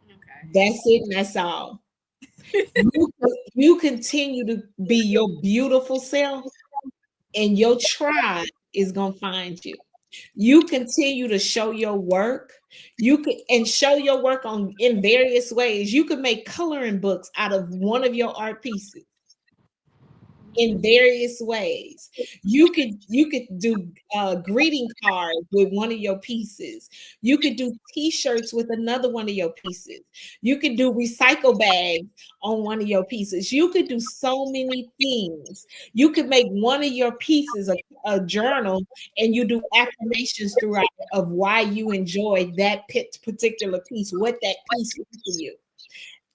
S2: Okay.
S3: That's it, and that's all. You continue to be your beautiful self, and your tribe is gonna find you. You continue to show your work. You can show your work in various ways. You could make coloring books out of one of your art pieces in various ways. You could do greeting cards with one of your pieces. You could do t-shirts with another one of your pieces. You could do recycle bags on one of your pieces. You could do so many things. You could make one of your pieces a journal, and you do affirmations throughout of why you enjoy that particular piece, what that piece means to you.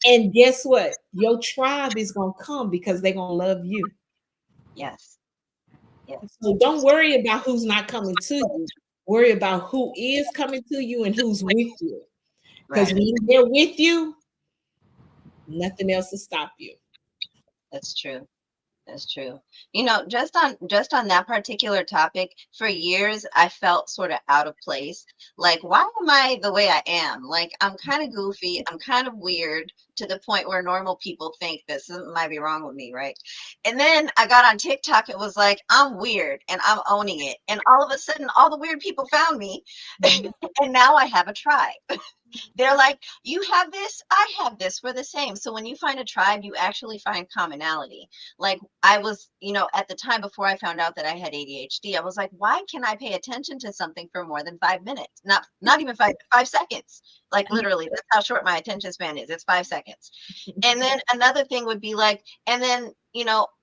S3: And guess what? Your tribe is going to come because they're going to love you.
S1: Yes. Yes.
S3: So don't worry about who's not coming to you. Worry about who is coming to you and who's with you. Because when they're with you, nothing else will stop you.
S1: That's true. That's true. Just on that particular topic, for years I felt sort of out of place. Like, why am I the way I am? Like, I'm kind of goofy, I'm kind of weird, to the point where normal people think that something might be wrong with me, right? And then I got on TikTok. It was like, I'm weird and I'm owning it. And all of a sudden, all the weird people found me. And now I have a tribe. They're like, you have this, I have this, we're the same. So when you find a tribe, you actually find commonality. Like I was, at the time before I found out that I had ADHD, I was like, why can I pay attention to something for more than 5 minutes? Not even 5 seconds. Like literally, that's how short my attention span is. It's 5 seconds. And then another thing would be like, and then,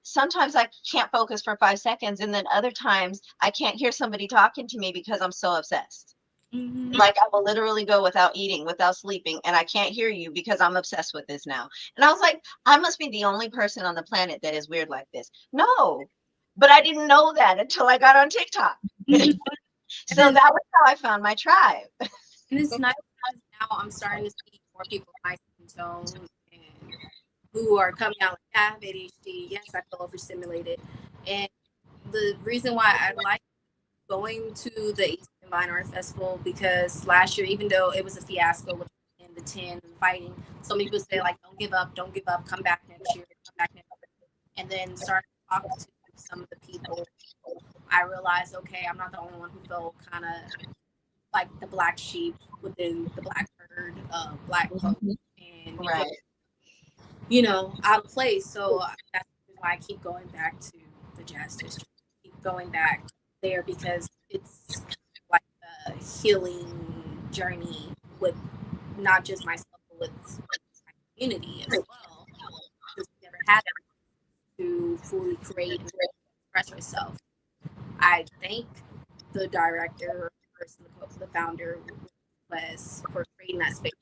S1: sometimes I can't focus for 5 seconds. And then other times I can't hear somebody talking to me because I'm so obsessed.
S2: Mm-hmm.
S1: Like I will literally go without eating, without sleeping, and I can't hear you because I'm obsessed with this now. And I was like, I must be the only person on the planet that is weird like this. No, but I didn't know that until I got on TikTok. So that was how I found my tribe.
S2: And it's nice because now I'm starting to see more people my skin tone and who are coming out like, I have ADHD. Yes, I feel overstimulated. And the reason why I like going to the 18 Vine Art Festival, because last year, even though it was a fiasco with the 10 and fighting, so many people say like, don't give up, come back next year, and then start to talk to some of the people. I realized, okay, I'm not the only one who felt kind of like the black sheep within the black herd, black folk, and
S1: Right.
S2: Out of place. So that's why I keep going back to the Jazz District, keep going back there, because it's like a healing journey with not just myself, but with my community as well. Because we never had to fully create and express herself. I thank the director, the founder, was for creating that space,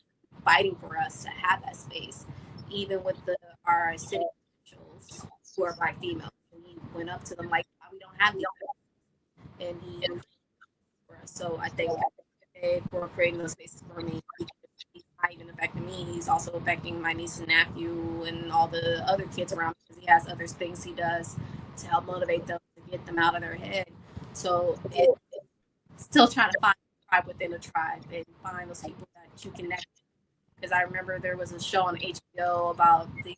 S2: fighting for us to have that space, even with our city officials who are Black females. We went up to them like, we don't have the office, and he for us. So I thank him for creating those spaces for me. He's not even affecting me, he's also affecting my niece and nephew and all the other kids around, because he has other things he does to help motivate them, to get them out of their head. So it's still trying to find a tribe within a tribe and find those people that you connect with. Because I remember there was a show on HBO about the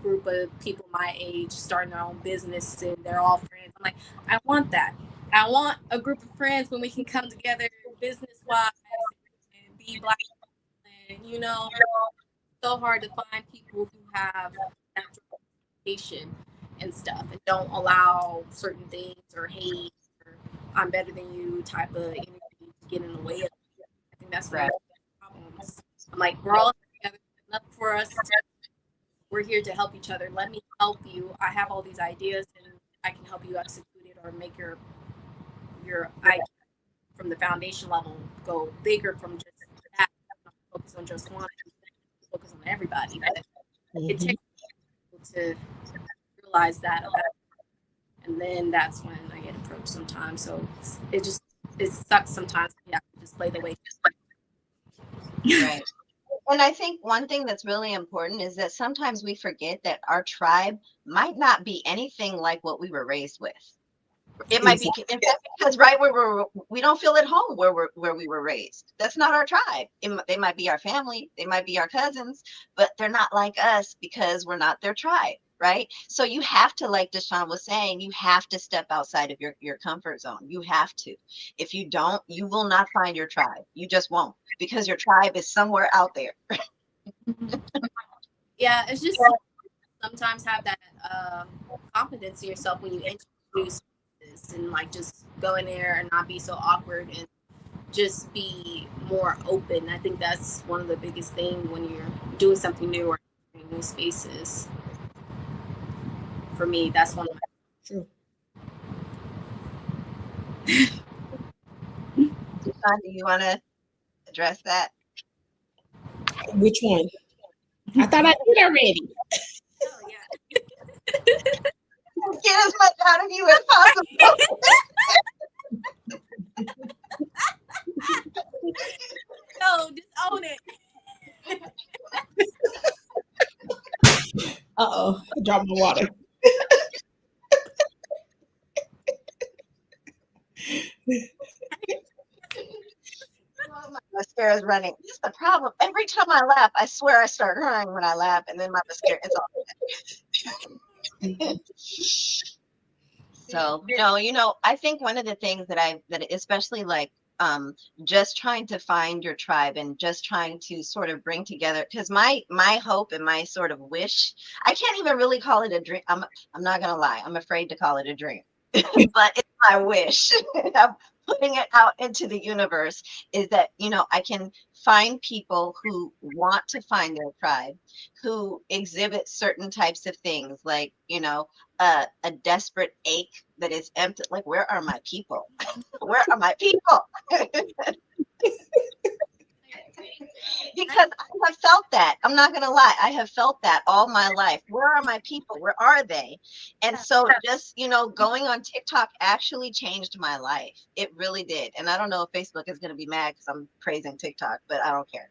S2: group of people my age starting their own business and they're all friends. I'm like, I want that. I want a group of friends when we can come together business-wise and be Black. And, so hard to find people who have that education and stuff and don't allow certain things or hate or I'm better than you type of energy to get in the way of it. I think that's one of the problems. I'm like, we're all together, nothing for us. We're here to help each other. Let me help you. I have all these ideas and I can help you execute it or make your idea from the foundation level go bigger from just that. Focus on just one, focus on everybody. But it takes people to realize that, and then that's when I get approached sometimes. So it sucks sometimes. Yeah, just play the way.
S1: Right. And I think one thing that's really important is that sometimes we forget that our tribe might not be anything like what we were raised with. It might be because right where we don't feel at home where we were raised. That's not our tribe. They might be our family, they might be our cousins, but they're not like us because we're not their tribe, right? So you have to, like DshawnD was saying, you have to step outside of your comfort zone. You have to. If you don't, you will not find your tribe. You just won't, because your tribe is somewhere out there.
S2: Yeah, it's just sometimes have that confidence in yourself when you introduce and like just go in there and not be so awkward and just be more open. I think that's one of the biggest things when you're doing something new or in new spaces. For me, that's one of my
S3: True.
S1: DshawnD, do you want to address that?
S3: Which one? I thought I did already.
S2: Oh yeah.
S1: Get as much out of you as possible.
S2: No, just own it.
S3: Uh-oh, I dropped my water.
S1: mascara is running. This is the problem. Every time I laugh, I swear I start crying when I laugh, and then my mascara is all. So no, I think one of the things that especially like just trying to find your tribe and just trying to sort of bring together, because my hope and my sort of wish, I can't even really call it a dream. I'm not gonna lie, I'm afraid to call it a dream. But it's my wish. I'm putting it out into the universe, is that I can find people who want to find their tribe, who exhibit certain types of things, like a desperate ache that is empty. Like, where are my people? Where are my people? Because I have felt that. I'm not going to lie. I have felt that all my life. Where are my people? Where are they? And so just, going on TikTok actually changed my life. It really did. And I don't know if Facebook is going to be mad because I'm praising TikTok, but I don't care.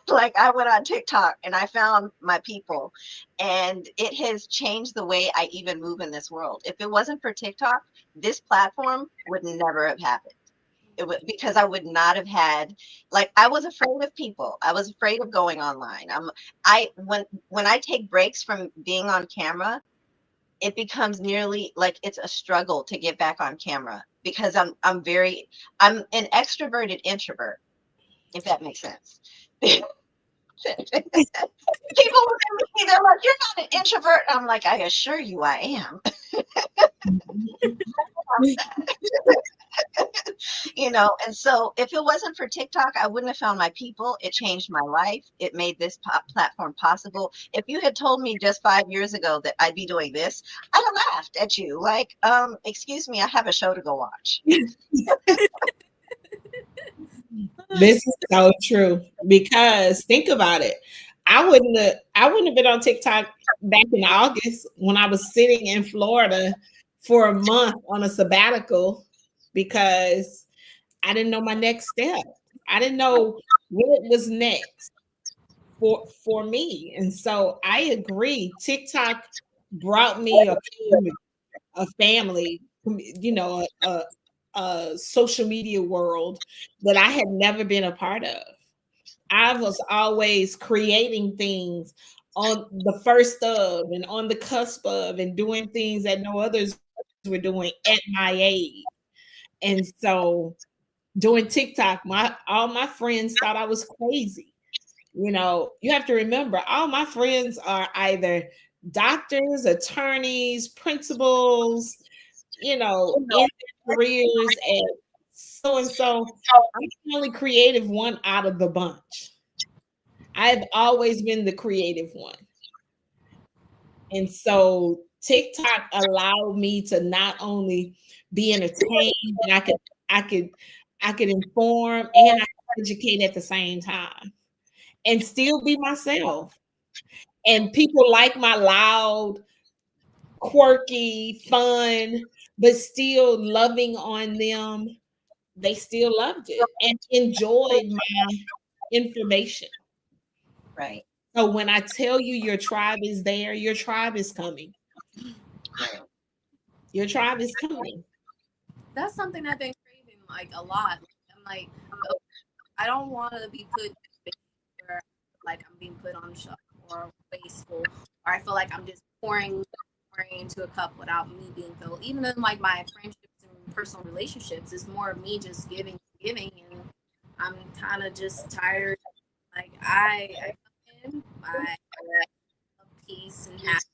S1: Like, I went on TikTok and I found my people, and it has changed the way I even move in this world. If it wasn't for TikTok, this platform would never have happened. It was because I would not have had, like, I was afraid of people. I was afraid of going online. When I take breaks from being on camera, it becomes nearly like it's a struggle to get back on camera, because I'm an extroverted introvert, if that makes sense. People look at me, they're like, "You're not an introvert." I'm like, "I assure you I am." And so if it wasn't for TikTok, I wouldn't have found my people. It changed my life. It made this platform possible. If you had told me just 5 years ago that I'd be doing this, I'd have laughed at you. Like, excuse me, I have a show to go watch.
S3: This is so true, because think about it. I wouldn't have been on TikTok back in August when I was sitting in Florida for a month on a sabbatical, because I didn't know my next step. I didn't know what was next for me. And so I agree. TikTok brought me a family, a social media world that I had never been a part of. I was always creating things on the first of and on the cusp of, and doing things that no others were doing at my age. And so doing TikTok, all my friends thought I was crazy. You have to remember, all my friends are either doctors, attorneys, principals, in their careers, and so and so. I'm the only creative one out of the bunch. I've always been the creative one. And so TikTok allowed me to not only be entertained, but I could inform and I could educate at the same time and still be myself. And people like my loud, quirky, fun, but still loving on them. They still loved it and enjoyed my information.
S1: Right.
S3: So when I tell you your tribe is there, your tribe is coming. Your tribe is coming.
S2: That's something I've been craving like a lot. I'm like, oh, I don't want to be put where like I'm being put on shelf or wasteful, or I feel like I'm just pouring into a cup without me being filled. Even in like my friendships and personal relationships, it's more of me just giving, and I'm kind of just tired. Like I come in, I love peace and happiness.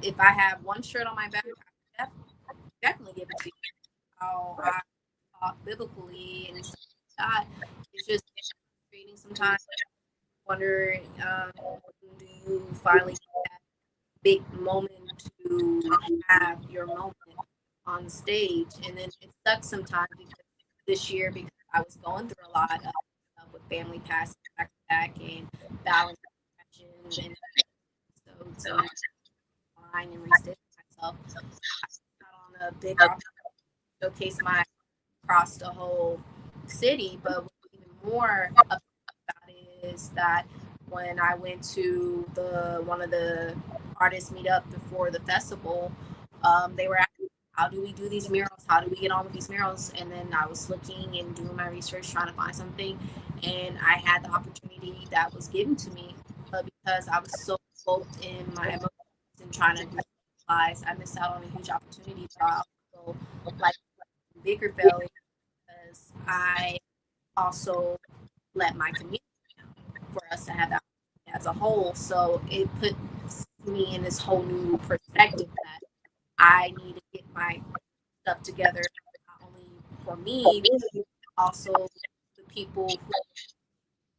S2: If I have one shirt on my back, I definitely give it to you. How I talk biblically and stuff like that. It's just frustrating sometimes. Wondering, do you finally get that big moment to have your moment on stage? And then it sucks sometimes because this year, because I was going through a lot of with family passing back to back and balancing depression, and so line and reschedule myself. I got on a big opportunity to showcase my across the whole city, but what's even more about it is that when I went to the one of the artists meetup before the festival, they were asking how do we do these murals? How do we get on with these murals? And then I was looking and doing my research, trying to find something, and I had the opportunity that was given to me, but because I was so involved in my emotions and trying to realize, I missed out on a huge opportunity. So I also like bigger failure because I also let my community down for us to have that as a whole. So it put me in this whole new perspective that I need to get my stuff together, not only for me, but also the people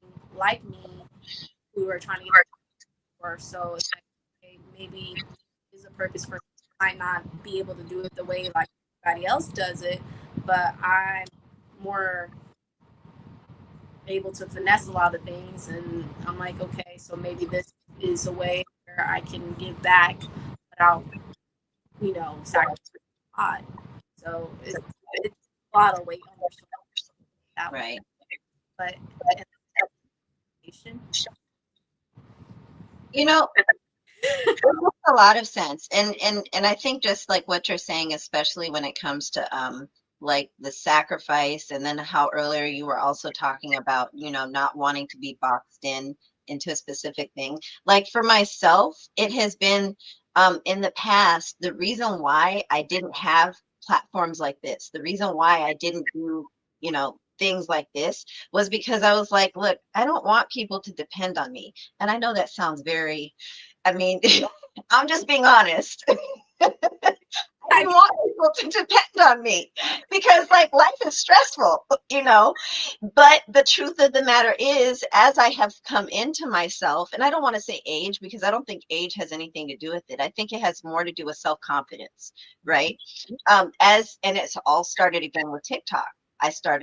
S2: who like me who are trying to get for. So it's like, okay, maybe there's a purpose for me. I might not be able to do it the way like everybody else does it, but I'm more able to finesse a lot of things. And I'm like, okay, so maybe this is a way where I can give back without, sacrificing a lot. So it's a lot of weight on your shoulders that way.
S1: Right.
S2: But
S1: You know, it makes a lot of sense. And I think just like what you're saying, especially when it comes to like the sacrifice, and then how earlier you were also talking about, not wanting to be boxed into a specific thing. Like for myself, it has been in the past, the reason why I didn't have platforms like this, the reason why I didn't do, things like this was because I was like, look, I don't want people to depend on me. And I know that sounds very, I mean, I'm just being honest. I didn't want people to depend on me because like life is stressful, but the truth of the matter is, as I have come into myself, and I don't want to say age because I don't think age has anything to do with it. I think it has more to do with self-confidence, right? And it's all started again with TikTok.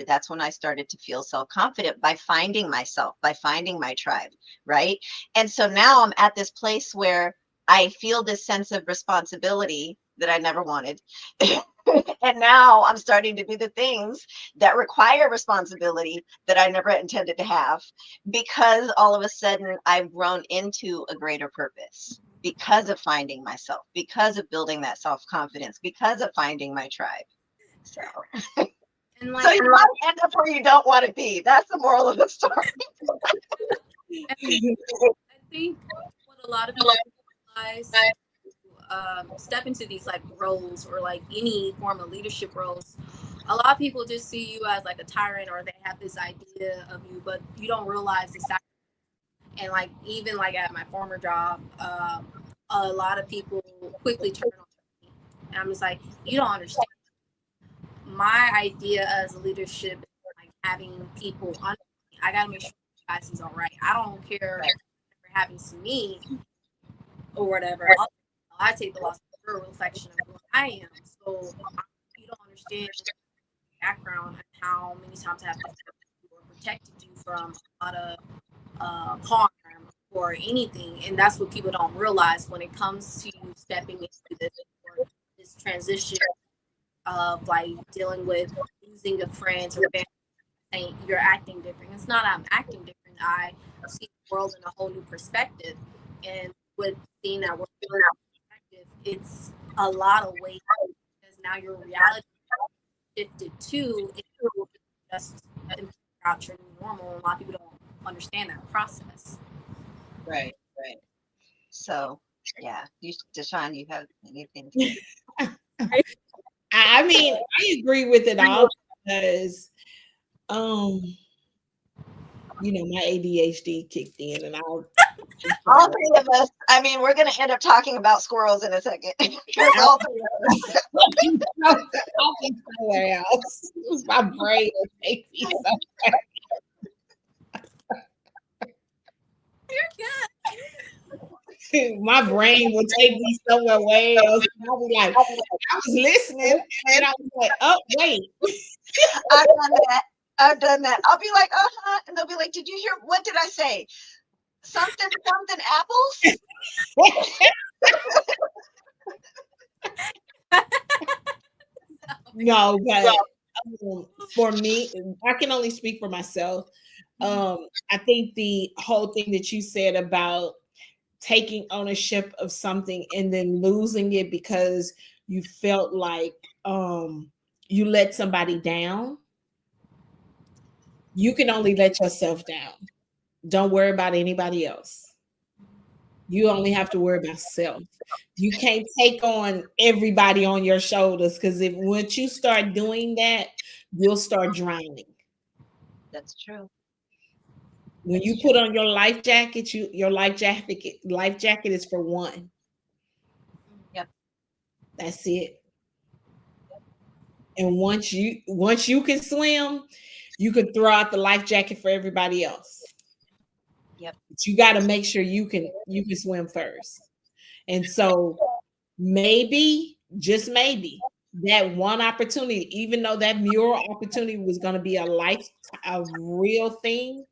S1: That's when I started to feel self-confident by finding myself, by finding my tribe, right? And so now I'm at this place where I feel this sense of responsibility that I never wanted. And now I'm starting to do the things that require responsibility that I never intended to have, because all of a sudden I've grown into a greater purpose because of finding myself, because of building that self-confidence, because of finding my tribe. So,
S2: and
S1: so you might end up where you don't want to be. That's the moral of the story.
S2: I think what a lot of people realize, step into these like roles or like any form of leadership roles, a lot of people just see you as like a tyrant, or they have this idea of you, but you don't realize the sacrifice. And like even like at my former job, a lot of people quickly turn on me, and I'm just like, you don't understand. My idea as a leadership is like having people under me. I gotta make sure you guys is all right. I don't care what happens to me or whatever. I take the loss for a reflection of who I am. So you don't understand the background and how many times I have protected you from a lot of harm or anything. And that's what people don't realize when it comes to stepping into this transition of like dealing with losing a friend or family, saying you're acting different. It's not I'm acting different. I see the world in a whole new perspective. And with seeing that world in a perspective, it's a lot of weight because now your reality shifted to just out your new normal. A lot of people don't understand that process.
S1: Right. So, yeah, DshawnD, you have anything to say?
S3: I mean, I agree with it all because, my ADHD kicked in, and
S1: all three of us. I mean, we're going to end up talking about squirrels in a second. All three of us.
S3: I'll be somewhere else. My brain will take me somewhere.
S2: You're good.
S3: My brain will take me somewhere way else. I'll be like, I was listening, and I was like, oh, wait.
S1: I've done that. I'll be like, and they'll be like, did you hear? What did I say? Something apples?
S3: No, but for me, I can only speak for myself. I think the whole thing that you said about taking ownership of something and then losing it because you felt like you let somebody down, you can only let yourself down. Don't worry about anybody else. You only have to worry about self. You can't take on everybody on your shoulders, because if once you start doing that, you'll start drowning.
S1: That's true.
S3: When you put on your life jacket, your life jacket is for one.
S1: Yep.
S3: That's it. And once you can swim, you can throw out the life jacket for everybody else.
S1: Yep.
S3: But you got to make sure you can swim first. And so maybe, just maybe, that one opportunity, even though that mural opportunity was going to be a real thing,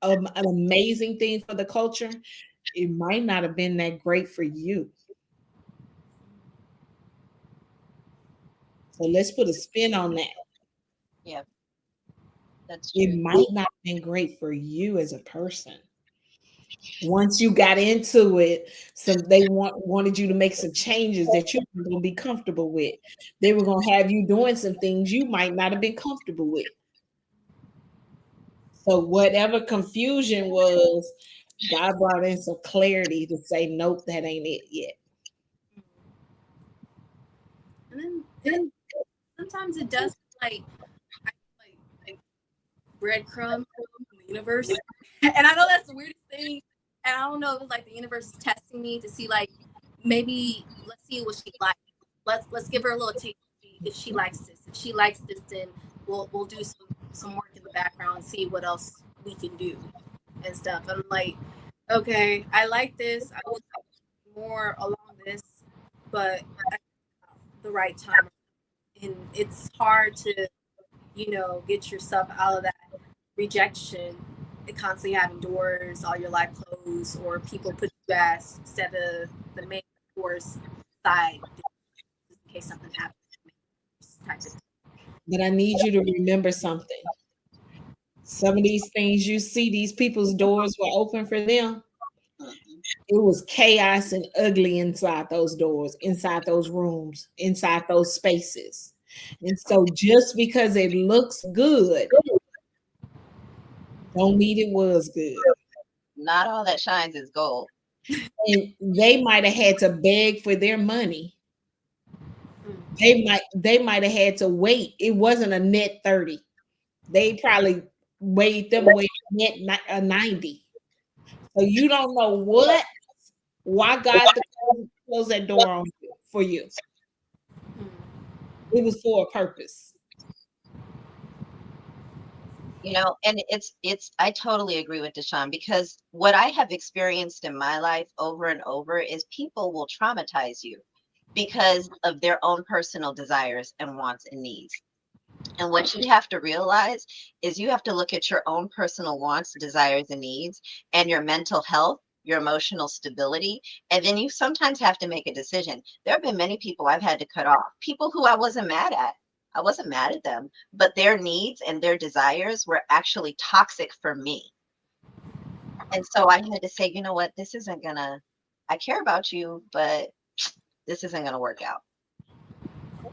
S3: an amazing thing for the culture, it might not have been that great for you. So let's put a spin on that.
S1: Yep. That's true.
S3: It might not have been great for you as a person. Once you got into it, they wanted you to make some changes that you were going to be comfortable with. They were going to have you doing some things you might not have been comfortable with. So whatever confusion was, God brought in some clarity to say, nope, that ain't it yet.
S2: And then sometimes it does like breadcrumb in the universe. And I know that's the weirdest thing. And I don't know if it's like the universe is testing me to see, like, maybe let's see what she likes. Let's give her a little taste if she likes this. If she likes this, then we'll do some work in the background and see what else we can do and stuff. And I'm like, okay, I like this. I would like more along this, but at the right time. And it's hard to, get yourself out of that rejection and constantly having doors all your life closed, or people put you as instead of the main doors side in case something happens.
S3: But I need you to remember something. Some of these things you see, these people's doors were open for them. It was chaos and ugly inside those doors, inside those rooms, inside those spaces. And so just because it looks good, don't mean it was good.
S1: Not all that shines is gold.
S3: And they might have had to beg for their money. They might have had to wait. It wasn't a net 30. They probably weighed them away net a 90. So you don't know why God closed that door on you, for you. It was for a purpose.
S1: And I totally agree with DshawnD, because what I have experienced in my life over and over is people will traumatize you because of their own personal desires and wants and needs. And what you have to realize is you have to look at your own personal wants, desires, and needs, and your mental health, your emotional stability. And then you sometimes have to make a decision. There have been many people I've had to cut off, people who I wasn't mad at. I wasn't mad at them, but their needs and their desires were actually toxic for me. And so I had to say, you know what, I care about you, but this isn't going to work out.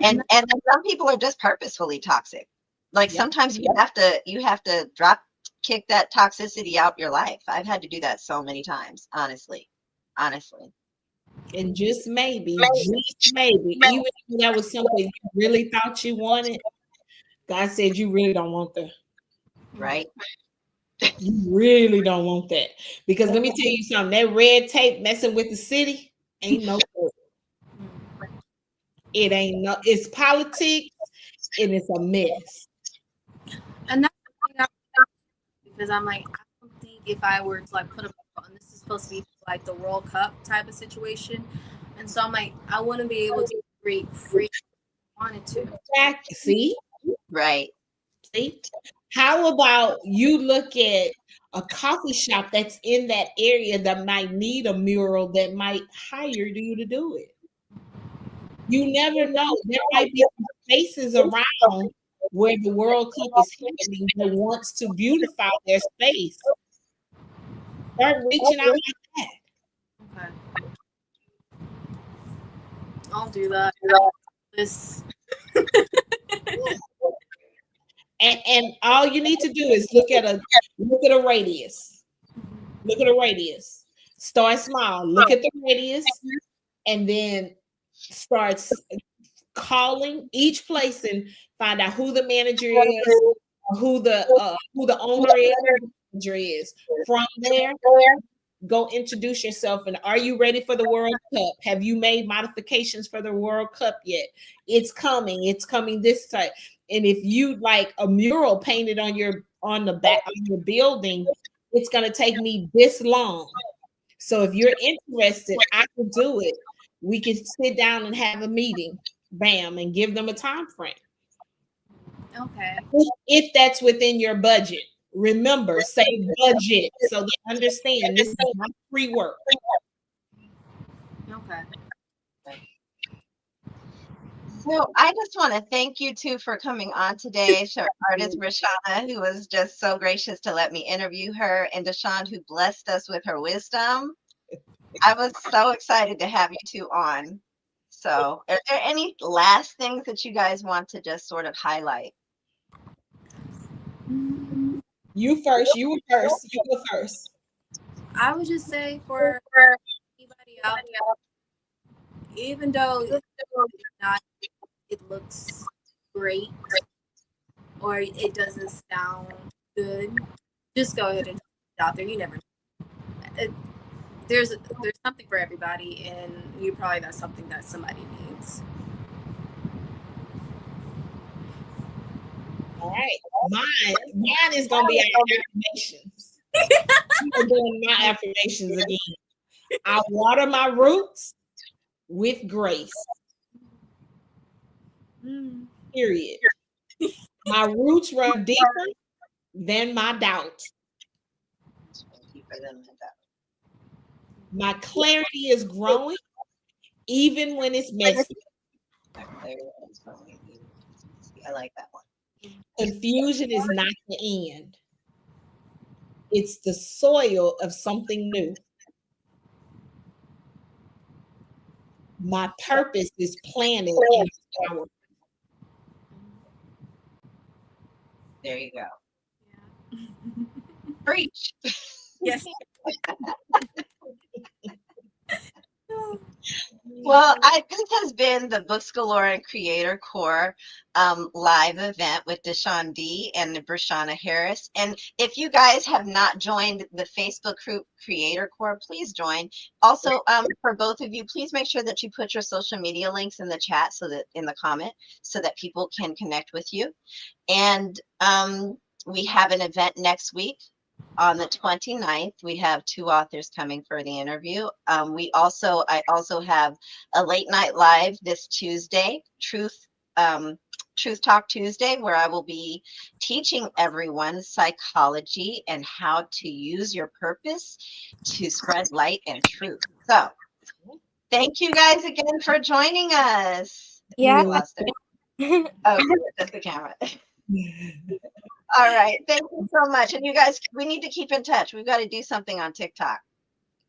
S1: And then some people are just purposefully toxic. Like sometimes you have to drop kick that toxicity out your life. I've had to do that so many times, honestly.
S3: And just maybe, even if that was something you really thought you wanted, God said you really don't want that.
S1: Right.
S3: You really don't want that. Because let me tell you something, that red tape messing with the city ain't no good. It ain't no, it's politics and it's a mess.
S2: And that's the thing because I'm like, I don't think if I were to like put a, and this is supposed to be like the World Cup type of situation, and so I'm like, I want to be able to break free if I wanted to.
S3: See?
S1: Right.
S3: See? How about you look at a coffee shop that's in that area that might need a mural that might hire you to do it? You never know. There might be spaces around where the World Cup is happening that wants to beautify their space. Start reaching out like that.
S2: Okay. I'll do that. This.
S3: And all you need to do is look at a radius. Look at a radius. Start small. Look at the radius, and then start calling each place and find out who the manager is, who the owner is, who the manager is. From there, go introduce yourself. And are you ready for the World Cup? Have you made modifications for the World Cup yet? It's coming. It's coming this time. And if you like a mural painted on the back of your building, it's going to take me this long. So if you're interested, I can do it. We can sit down and have a meeting, bam, and give them a time frame.
S2: Okay.
S3: If that's within your budget. Remember, say budget so they understand this is not free work.
S2: Okay.
S1: So I just want to thank you two for coming on today. So artist Bre'Shawna, who was just so gracious to let me interview her, and DshawnD, who blessed us with her wisdom. I was so excited to have you two on. So are there any last things that you guys want to just sort of highlight?
S3: You first. You were first. You go first.
S2: I would just say for anybody out there, even though it looks great or it doesn't sound good, just go ahead and put it out there. You never know. There's something for everybody, and you probably got something that somebody needs.
S3: All right. Mine is gonna be our affirmations. I'm doing my affirmations again. I water my roots with grace. Period. My roots run deeper than my doubt. My clarity is growing even when it's messy.
S1: I like that one.
S3: Confusion is not the end. It's the soil of something new. My purpose is planted in power.
S1: There you go. Yeah. Preach.
S2: Yes.
S1: Well, this has been the Books Galore and CreatoreCore live event with DshawnD and Bre'Shawna Harris. And if you guys have not joined the Facebook group CreatoreCore, please join. Also, for both of you, please make sure that you put your social media links in the chat, so that in the comment, so that people can connect with you. And we have an event next week. On the 29th, we have two authors coming for the interview. I also have a late night live this Tuesday, Truth Talk Tuesday, where I will be teaching everyone psychology and how to use your purpose to spread light and truth. So thank you guys again for joining us.
S4: Yeah.
S1: Oh, that's the camera. All right. Thank you so much. And you guys, we need to keep in touch. We've got to do something on TikTok.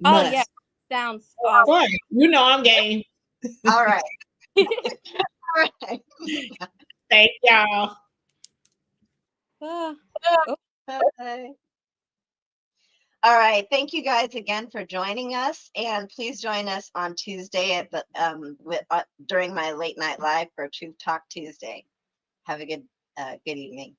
S4: Oh, yeah. Sounds awesome.
S3: You know I'm game.
S1: All right. All right.
S3: Thank y'all.
S1: Bye. All right. Thank you guys again for joining us. And please join us on Tuesday at the during my late night live for Truth Talk Tuesday. Have a good evening.